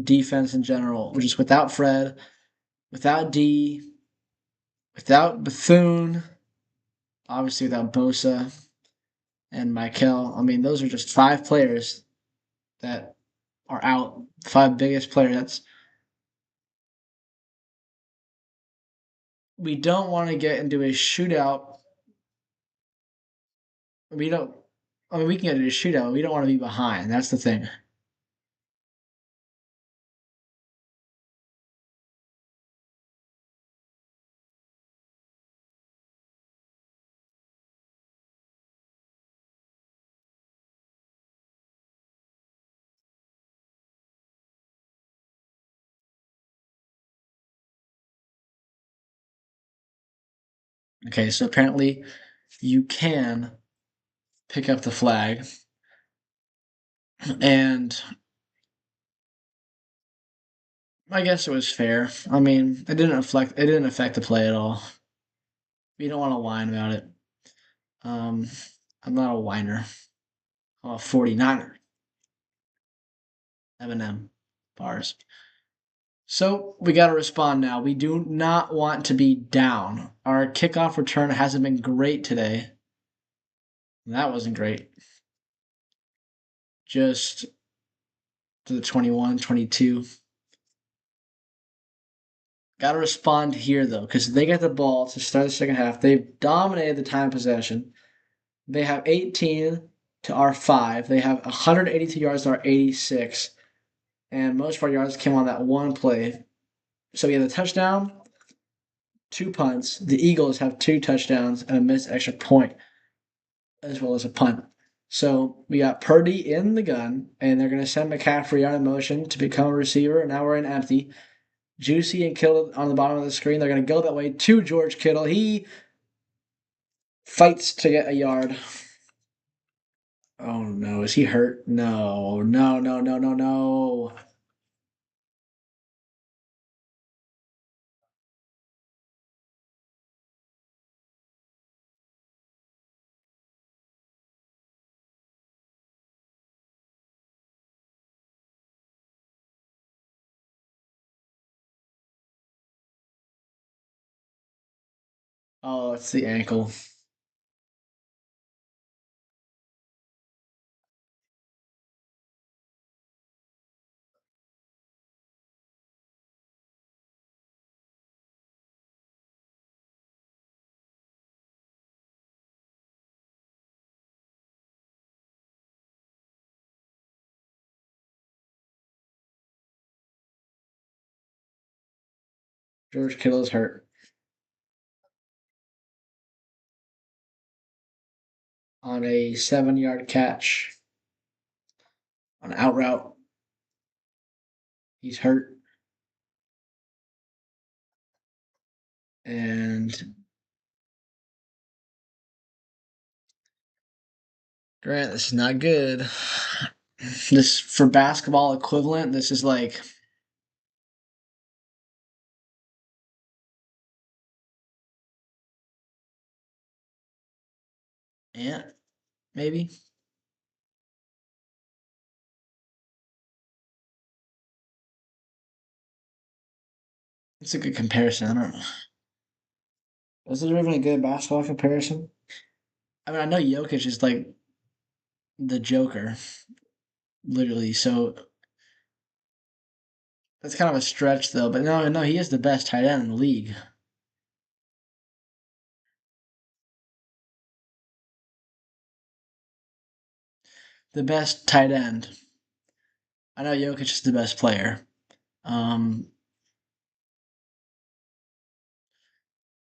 defense in general, which is without Fred, without D, without Bethune, obviously without Bosa and Michael. I mean, those are just five players that are out. Five biggest players. That's we don't want to get into a shootout. We don't. I mean, we can get into a shootout. We don't want to be behind. That's the thing. Okay, so apparently you can pick up the flag, and I guess it was fair. I mean, it didn't affect the play at all. We don't want to whine about it. Um, I'm not a whiner. I'm a 49er. Eminem bars. So we got to respond now. We do not want to be down. Our kickoff return hasn't been great today. That wasn't great. Just to the 21, 22. Got to respond here though, because they got the ball to start the second half. They've dominated the time possession. They have 18 to our 5. They have 182 yards to our 86. And most of our yards came on that one play. So we had a touchdown, two punts. The Eagles have two touchdowns and a missed extra point, as well as a punt. So we got Purdy in the gun, and they're going to send McCaffrey on in motion to become a receiver. Now we're in empty. Juicy and Kittle on the bottom of the screen. They're going to go that way to George Kittle. He fights to get a yard. Oh no, is he hurt? No, no, no, no, no, no. Oh, it's the ankle. George Kittle's hurt on a 7 yard catch on an out route. He's hurt. And Grant, this is not good. This for basketball equivalent. This is like Ant, maybe. It's a good comparison. I don't know. Is it even a good basketball comparison? I mean, I know Jokic is like the Joker, literally. So that's kind of a stretch, though. But no, no, he is the best tight end in the league. The best tight end. I know Jokic is the best player. Um,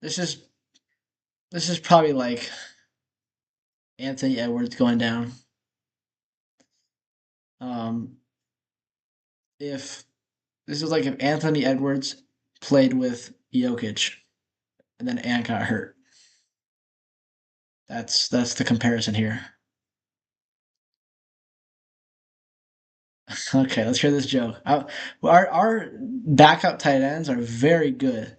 this is this is probably like Anthony Edwards going down. Um, if this is like if Anthony Edwards played with Jokic and then Ant got hurt. That's the comparison here. Okay, let's hear this joke. Our backup tight ends are very good.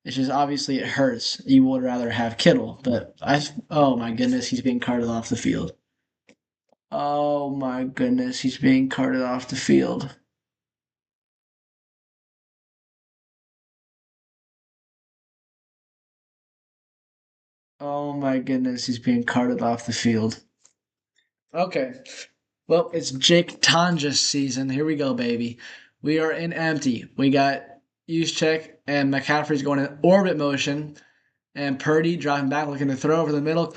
It's just obviously it hurts. You would rather have Kittle, but I. Oh my goodness, he's being carted off the field. Oh my goodness, he's being carted off the field. Oh my goodness, he's being carted off the field. Okay, well, it's Jake Tonjes season. Here we go, baby. We are in empty. We got Juszczyk and McCaffrey's going in orbit motion. And Purdy driving back, looking to throw over the middle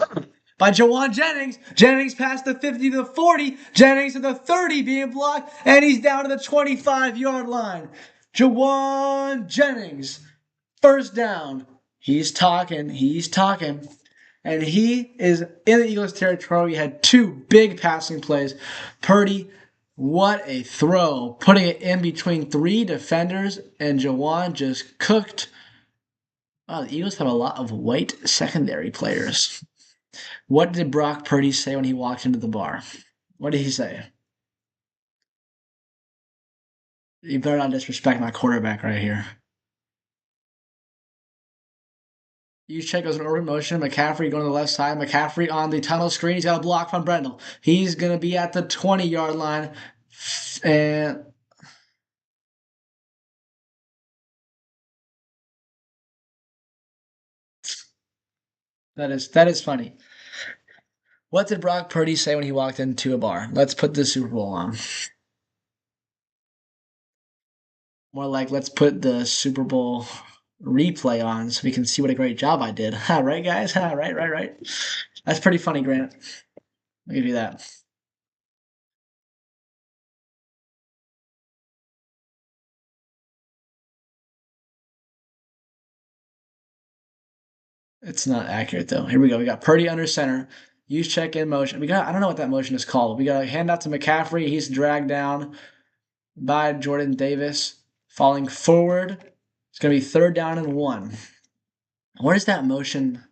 by Jawan Jennings. Jennings past the 50 to the 40. Jennings to the 30 being blocked, and he's down to the 25-yard line. Jawan Jennings, first down. He's talking. He's talking. And he is in the Eagles' territory. He had two big passing plays. Purdy, what a throw. Putting it in between three defenders, and Jawan just cooked. Wow, the Eagles have a lot of white secondary players. What did Brock Purdy say when he walked into the bar? What did he say? You better not disrespect my quarterback right here. Juszczyk goes in orbit motion. McCaffrey going to the left side. McCaffrey on the tunnel screen. He's got a block from Brendel. He's going to be at the 20-yard line. And that is funny. What did Brock Purdy say when he walked into a bar? Let's put the Super Bowl on. More like let's put the Super Bowl replay on so we can see what a great job I did. Right, guys? Right, right, right. That's pretty funny, Grant. I'll give you that. It's not accurate though. Here we go. We got Purdy under center. Use check in motion. We got I don't know what that motion is called. We got a hand out to McCaffrey. He's dragged down by Jordan Davis. Falling forward. It's gonna be third down and one. What is that motion?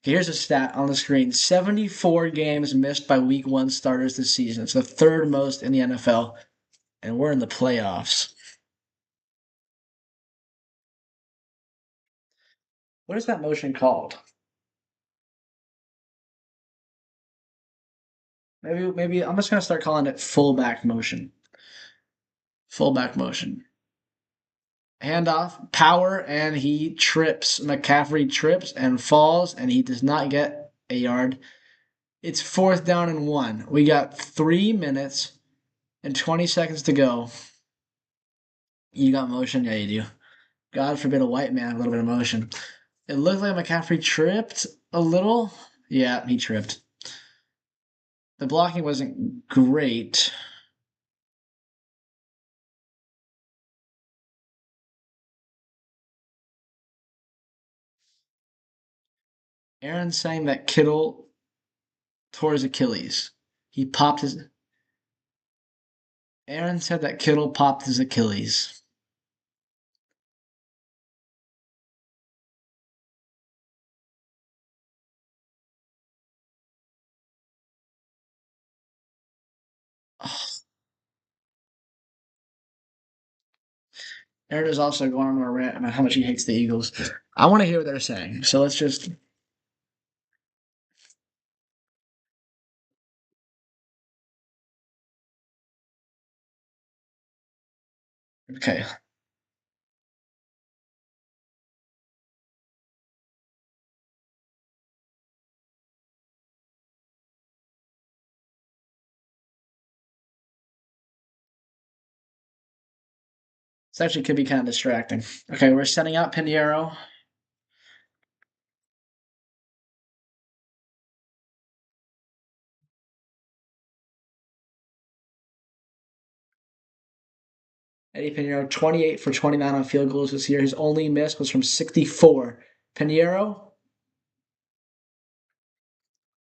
Okay, here's a stat on the screen. 74 games missed by week one starters this season. It's the third most in the NFL. And we're in the playoffs. What is that motion called? Maybe I'm just gonna start calling it fullback motion. Fullback motion. Handoff, power, and he trips. McCaffrey trips and falls, and he does not get a yard. It's fourth down and one. We got 3 minutes and 20 seconds to go. You got motion? Yeah, you do. God forbid a white man, a little bit of motion. It looked like McCaffrey tripped a little. Yeah, he tripped. The blocking wasn't great. Aaron saying that Kittle tore his Achilles. He popped his. Aaron said that Kittle popped his Achilles. Aaron is also going on a rant about how much he hates the Eagles. I want to hear what they're saying. So let's just okay. This actually could be kind of distracting. Okay, we're setting out Pinheiro. Eddie Pinheiro, 28 for 29 on field goals this year. His only miss was from 64. Pinheiro,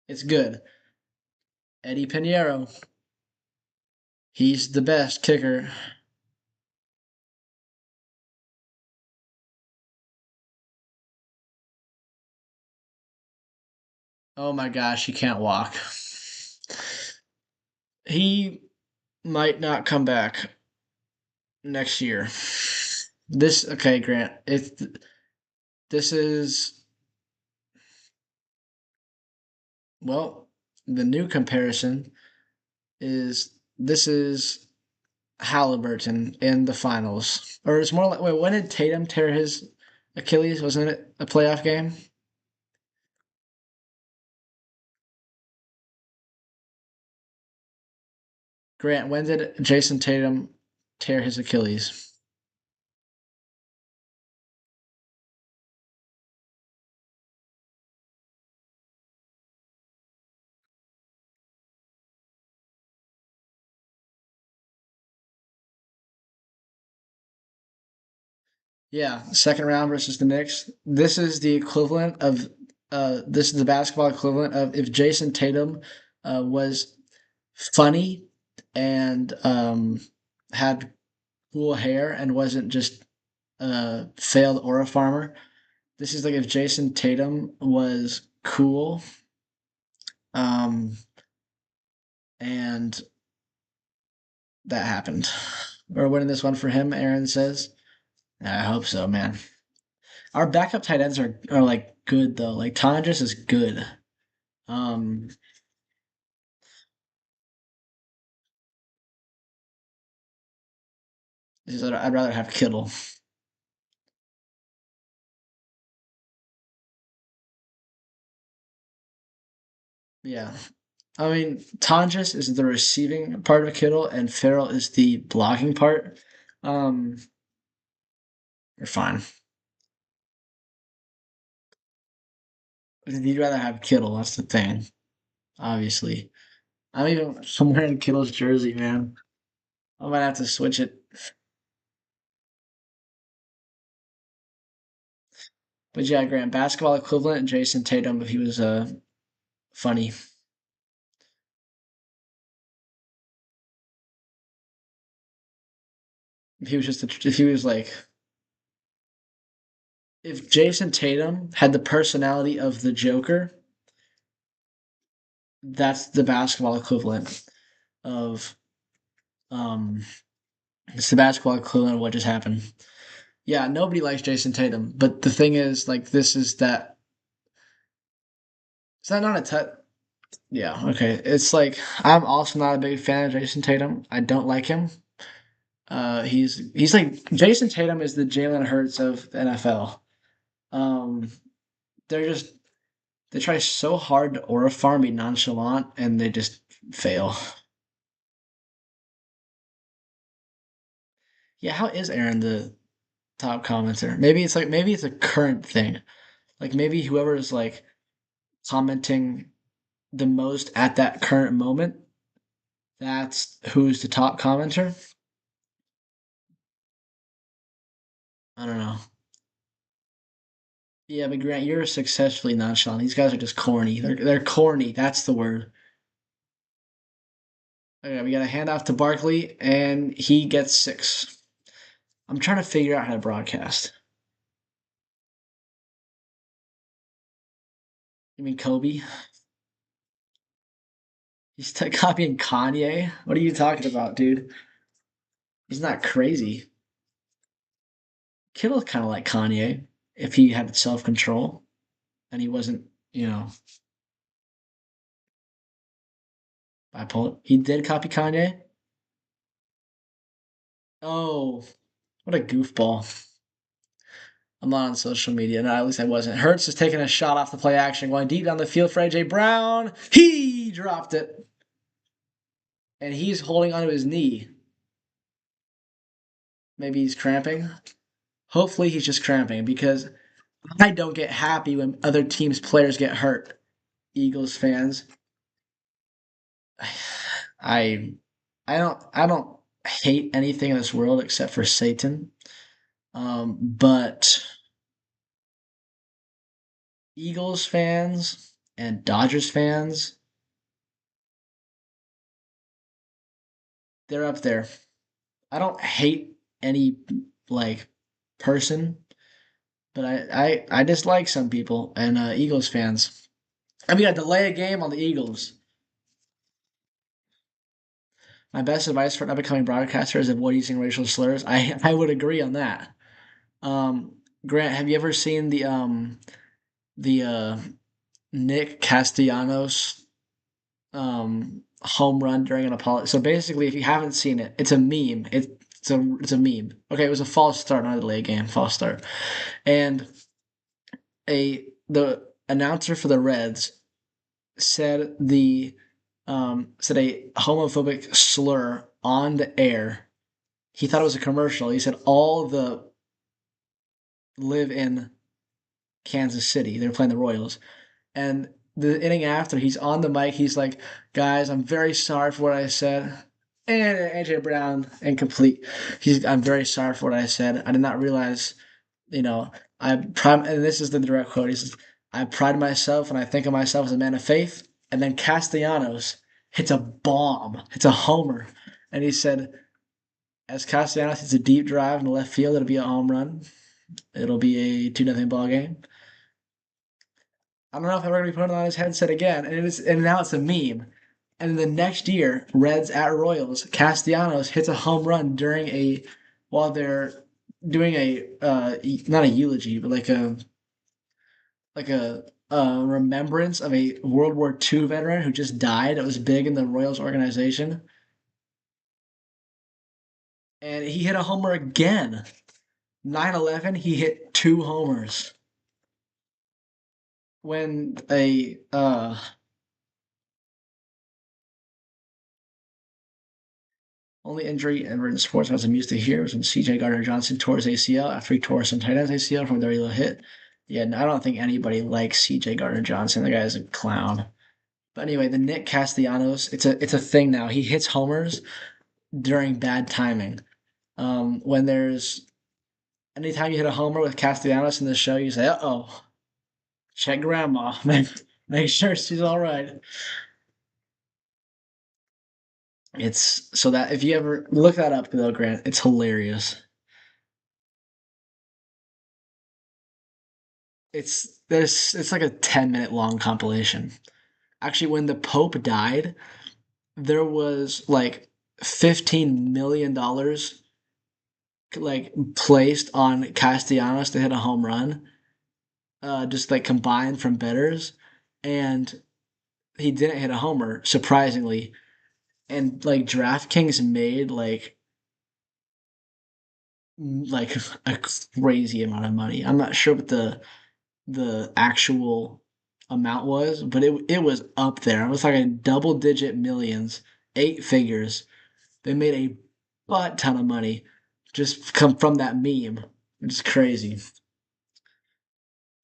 it's good. Eddie Pinheiro, he's the best kicker. Oh my gosh, he can't walk. He might not come back next year. This okay, Grant. If this is well, the new comparison is this is Halliburton in the finals, or it's more like wait, when did Tatum tear his Achilles? Wasn't it a playoff game? Grant, when did Jason Tatum tear his Achilles? Yeah, second round versus the Knicks. This is the equivalent of this is the basketball equivalent of if Jason Tatum was funny and had cool hair and wasn't just a failed aura farmer. This is like if Jason Tatum was cool um, and that happened. We're winning this one for him, Aaron says. I hope so, man. Our backup tight ends are like good though. Like Tonjes is good. Um, I'd rather have Kittle. Yeah. I mean, Tonjes is the receiving part of Kittle, and Farrell is the blocking part. Um, you're fine. You'd rather have Kittle. That's the thing. Obviously, I'm wearing Kittle's jersey, man. I might have to switch it. But yeah, Grant, basketball equivalent, Jason Tatum, if he was funny. If he was if he was like, if Jason Tatum had the personality of the Joker, that's the basketball equivalent of, um, it's the basketball equivalent of what just happened. Yeah, nobody likes Jason Tatum, but the thing is, like, this is that, is that not a touch? Yeah, okay. It's like, I'm also not a big fan of Jason Tatum. I don't like him. He's like Jason Tatum is the Jalen Hurts of the NFL. Um, they're just they try so hard to aura farm be nonchalant and they just fail. Yeah, how is Aaron the top commenter? Maybe it's a current thing. Like maybe whoever is like commenting the most at that current moment, that's who's the top commenter. I don't know. Yeah, but Grant, you're successfully nonchalant. These guys are just corny. They're corny. That's the word. Okay, we got a handoff to Barkley, and he gets 6. I'm trying to figure out how to broadcast. You mean Kobe? He's copying Kanye? What are you talking about, dude? He's not crazy. Kittle's kind of like Kanye if he had self control and he wasn't, you know, bipolar. He did copy Kanye. Oh, what a goofball! I'm not on social media. No, at least I wasn't. Hurts is taking a shot off the play action, going deep down the field for AJ Brown. He dropped it, and he's holding onto his knee. Maybe he's cramping. Hopefully, he's just cramping because I don't get happy when other teams' players get hurt. Eagles fans, I, I don't hate anything in this world except for Satan. But Eagles fans and Dodgers fans, they're up there. I don't hate any like person, but I dislike some people and Eagles fans. I'm gonna delay a game on the Eagles. My best advice for an upcoming broadcaster is avoid using racial slurs. I would agree on that. Um, Grant, have you ever seen the Nick Castellanos home run during an apology? So basically, if you haven't seen it, it's a meme. It's a meme. Okay, it was a false start, not a delay game, false start, and the announcer for the Reds said a homophobic slur on the air. He thought it was a commercial. He said all the live in Kansas City. They're playing the Royals. And the inning after, he's on the mic. He's like, guys, I'm very sorry for what I said. And AJ Brown, incomplete. I'm very sorry for what I said. I did not realize, you know, and this is the direct quote. He says, I pride myself and I think of myself as a man of faith. And then Castellanos hits a bomb, hits a homer. And he said, as Castellanos hits a deep drive in the left field, it'll be a home run. It'll be a 2-0 ball game. I don't know if I'm ever gonna be putting on his headset again. And now it's a meme. And then the next year, Reds at Royals, Castellanos hits a home run during a while they're doing a not a eulogy, but like a remembrance of a World War II veteran who just died. It was big in the Royals organization, and he hit a homer again. 9/11, he hit two homers. When a only injury ever in sports I was amused to hear was when C.J. Gardner-Johnson tore his ACL after he tore some tight end's ACL from a very low hit. Yeah, I don't think anybody likes C.J. Gardner-Johnson. The guy's a clown. But anyway, the Nick Castellanos, it's a thing now. He hits homers during bad timing. When there's anytime you hit a homer with Castellanos in the show, you say, "Uh oh, check grandma, make sure she's all right." It's so that if you ever look that up, though, Grant, it's hilarious. It's like a 10-minute long compilation. Actually, when the Pope died, there was like $15 million like placed on Castellanos to hit a home run, just like combined from betters, and he didn't hit a homer, surprisingly. And like DraftKings made like a crazy amount of money. I'm not sure what the actual amount was, but it was up there. It was like a double digit millions, eight figures. They made a butt ton of money just come from that meme. It's crazy.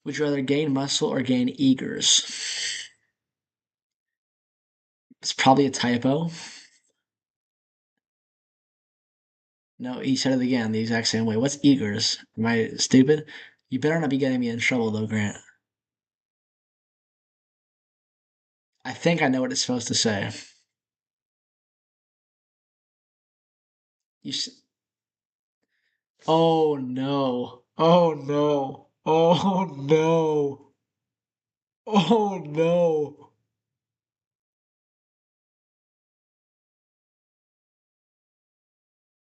Would you rather gain muscle or gain eagers? It's probably a typo. No, he said it again the exact same way. What's eagers? Am I stupid? You better not be getting me in trouble though, Grant. I think I know what it's supposed to say. You Oh no. Oh no. Oh no. Oh no.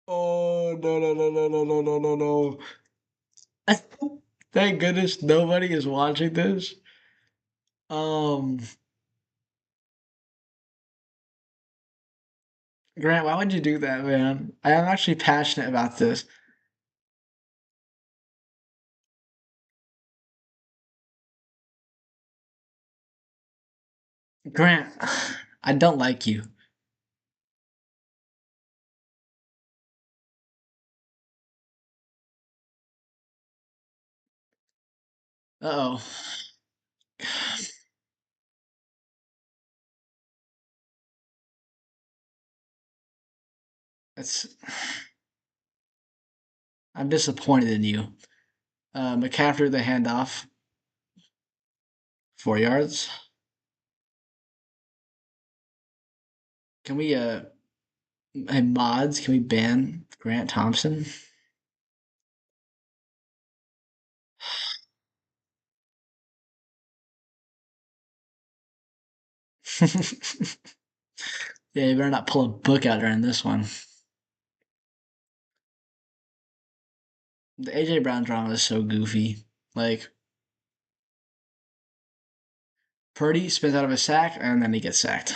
Oh no no no no no no no no no. Thank goodness nobody is watching this. Um, Grant, why would you do that, man? I am actually passionate about this. Grant, I don't like you. Uh-oh. That's I'm disappointed in you. McCaffrey the handoff, 4 yards. Can we hey mods, can we ban Grant Thompson? Yeah, you better not pull a book out during this one. The AJ Brown drama is so goofy. Like Purdy spins out of a sack and then he gets sacked.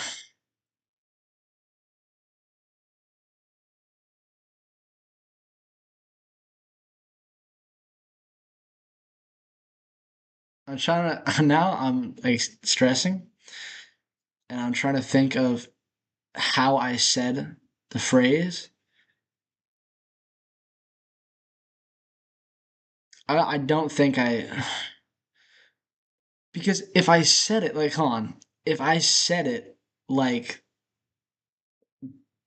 I'm trying to now I'm like stressing and I'm trying to think of how I said the phrase. I don't think I because if I said it like hold on, if I said it like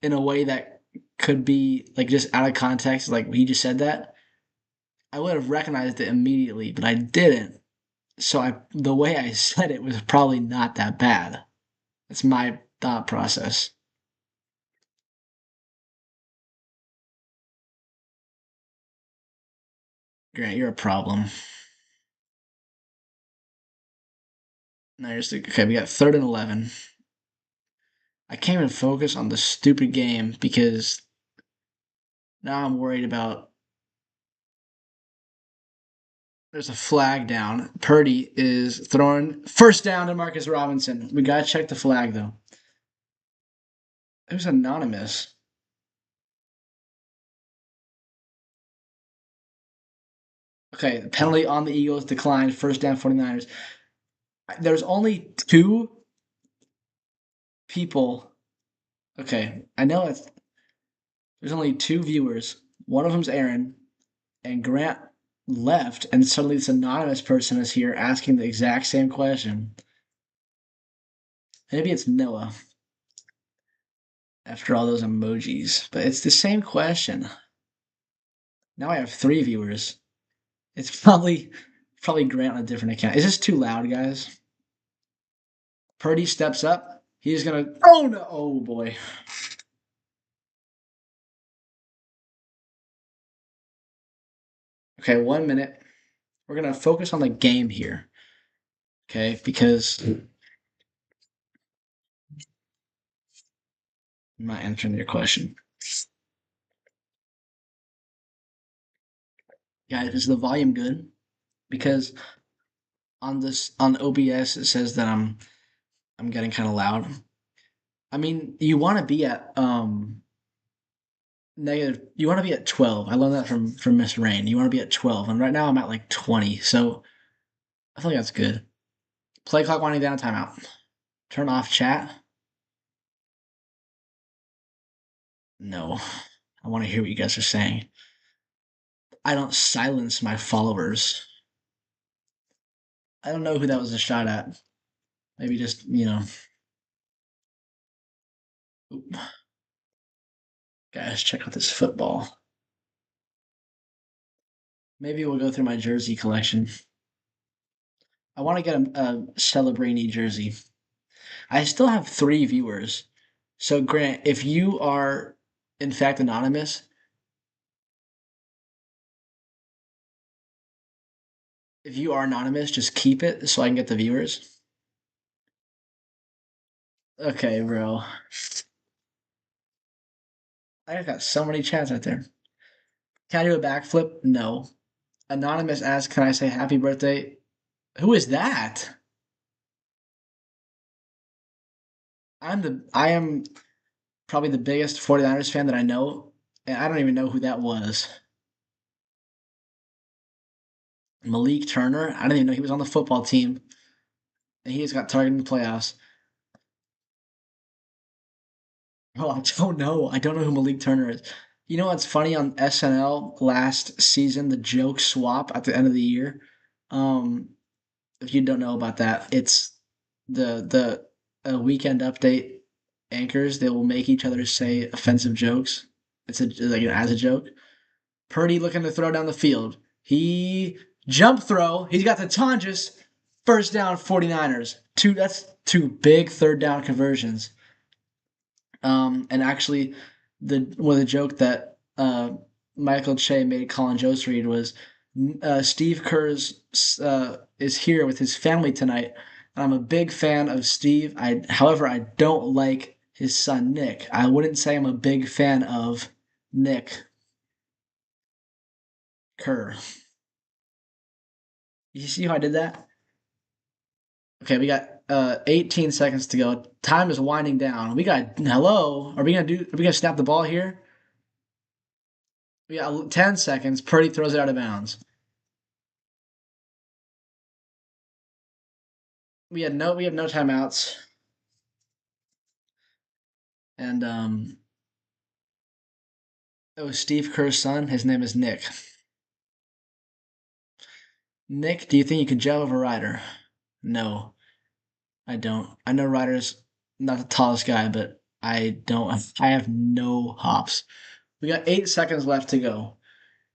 in a way that could be like just out of context, like he just said that, I would have recognized it immediately, but I didn't. So I the way I said it was probably not that bad. That's my thought process. Grant, you're a problem. Now you're still, okay. We got 3rd and 11. I can't even focus on the stupid game because now I'm worried about. There's a flag down. Purdy is throwing first down to Marcus Robinson. We gotta check the flag though. It was anonymous. Okay, the penalty on the Eagles declined. First down 49ers. There's only two people. Okay, I know it's there's only two viewers. One of them's Aaron, and Grant left, and suddenly this anonymous person is here asking the exact same question. Maybe it's Noah after all those emojis, but it's the same question. Now I have three viewers. It's probably Grant on a different account. Is this too loud, guys? Purdy steps up. He's gonna. Oh no! Oh boy. Okay, 1 minute. We're gonna focus on the game here. Okay, because I'm not answering your question, guys. Is the volume good? Because on OBS it says that I'm getting kind of loud. I mean, you want to be at negative. You want to be at 12. I learned that from Miss Rain. You want to be at 12, and right now I'm at like 20. So I feel like that's good. Play clock winding down. Timeout. Turn off chat. No, I want to hear what you guys are saying. I don't silence my followers. I don't know who that was a shot at. Maybe just oop. Guys, check out this football. Maybe we'll go through my jersey collection. I want to get a Celebrini jersey. I still have three viewers. So, Grant, if you are in fact anonymous, if you are anonymous, just keep it so I can get the viewers. Okay, bro. I got so many chats out there. Can I do a backflip? No. Anonymous asks, "Can I say happy birthday?" Who is that? I am probably the biggest 49ers fan that I know, and I don't even know who that was. Malik Turner. I didn't even know he was on the football team, and he just got targeted in the playoffs. Oh, I don't know. I don't know who Malik Turner is. You know what's funny on SNL last season, the joke swap at the end of the year? Um, if you don't know about that, it's the weekend update anchors. They will make each other say offensive jokes. It's like as a joke. Purdy looking to throw down the field. He jump throw. He's got the Tonjas. First down 49ers. That's two big third down conversions. And actually, the joke that Michael Che made Colin Jost read was Steve Kerr's is here with his family tonight, and I'm a big fan of Steve. However, I don't like his son Nick. I wouldn't say I'm a big fan of Nick Kerr. You see how I did that? Okay, we got 18 seconds to go. Time is winding down. We got hello. Are we gonna snap the ball here? We got 10 seconds. Purdy throws it out of bounds. We have no timeouts. And it was Steve Kerr's son. His name is Nick. Nick, do you think you could jump over Ryder? No, I don't. I know Ryder's not the tallest guy, but I don't. I have no hops. We got 8 seconds left to go.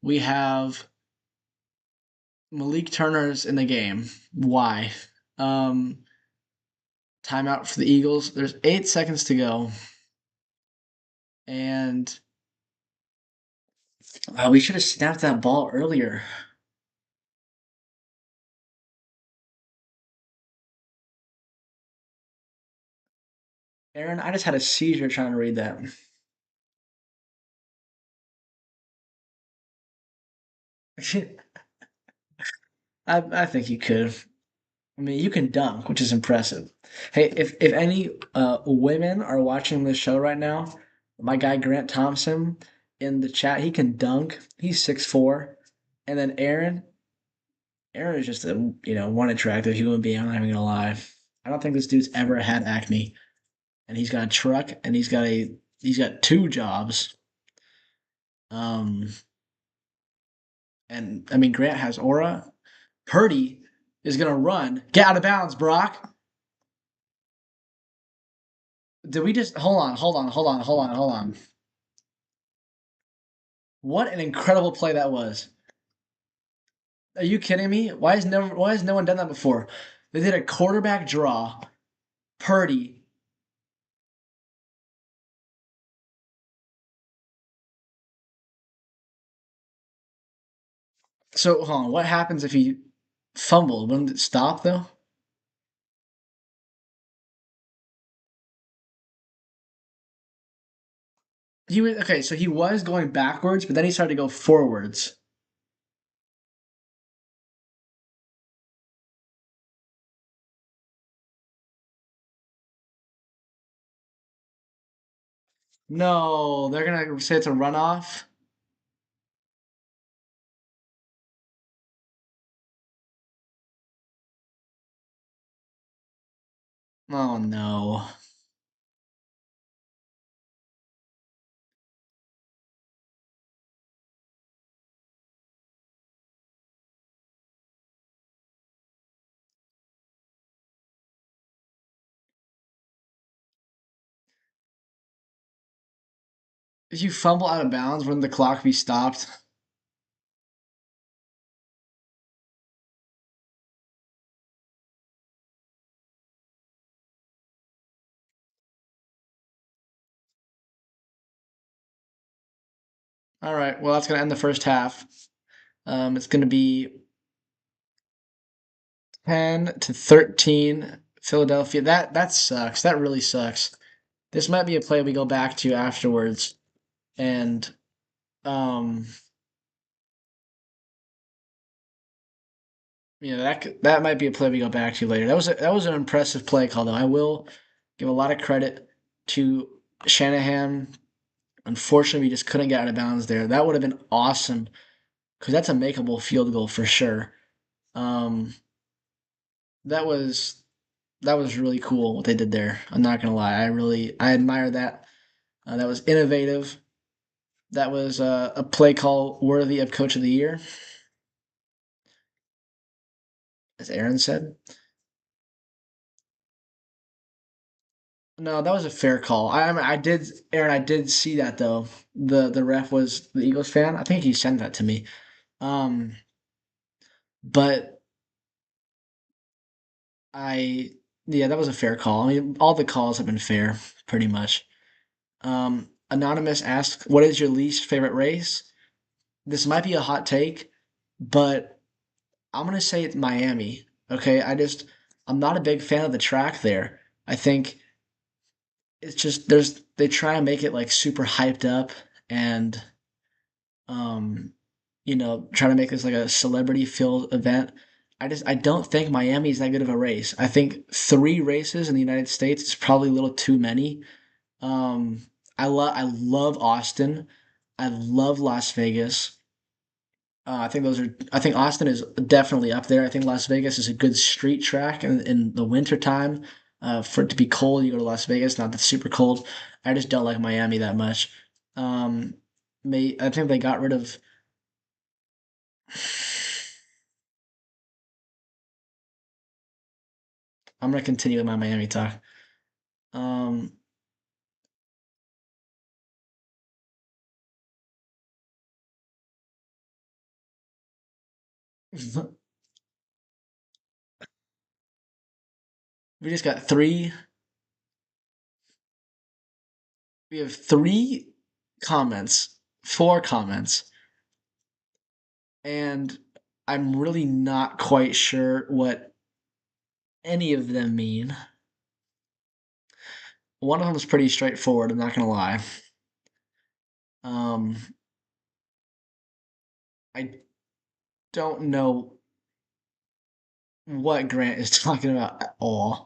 We have Malik Turner's in the game. Why? Um, Timeout for the Eagles. There's 8 seconds to go, and we should have snapped that ball earlier. Aaron, I just had a seizure trying to read that. I think you could. I mean, you can dunk, which is impressive. Hey, if any women are watching this show right now, my guy Grant Thompson in the chat, he can dunk. He's 6'4", and then Aaron is just a one attractive human being. I'm not even gonna lie. I don't think this dude's ever had acne, and he's got a truck, and he's got two jobs. Um, and I mean Grant has aura. Purdy is gonna run. Get out of bounds, Brock. Did we just hold on. What an incredible play that was. Are you kidding me? Why has no one done that before? They did a quarterback draw. Purdy. So hold on, what happens if he fumbled? Wouldn't it stop though? He was okay, so he was going backwards, but then he started to go forwards. No, they're gonna say it's a runoff. Oh no. If you fumble out of bounds, wouldn't the clock be stopped? All right, well that's gonna end the first half. It's gonna be 10-13 Philadelphia. That sucks. That really sucks. This might be a play we go back to afterwards. And um that might be a play we go back to later. That was an impressive play call though. I will give a lot of credit to Shanahan. Unfortunately, we just couldn't get out of bounds there. That would have been awesome because that's a makeable field goal for sure. Um, that was that was really cool what they did there. I'm not gonna lie, I admire that. That was innovative. That was a play call worthy of Coach of the Year, as Aaron said. No, that was a fair call. I did, Aaron. I did see that though. The ref was the Eagles fan. I think he sent that to me. Um, but I, yeah, that was a fair call. I mean, all the calls have been fair, pretty much. Anonymous asked, "What is your least favorite race?" This might be a hot take, but I'm gonna say it's Miami. Okay, I'm not a big fan of the track there. I think it's just they try to make it like super hyped up and um try to make this like a celebrity filled event. I don't think Miami is that good of a race. I think three races in the United States is probably a little too many. Um, I love Austin. I love Las Vegas. I think Austin is definitely up there. I think Las Vegas is a good street track in the winter time. For it to be cold, you go to Las Vegas, not that super cold. I just don't like Miami that much. Um, I think they got rid of. I'm gonna continue with my Miami talk. Um, we just got three. We have three comments, four comments, and I'm really not quite sure what any of them mean. One of them is pretty straightforward. I'm not gonna lie. Um, I don't know what Grant is talking about at all.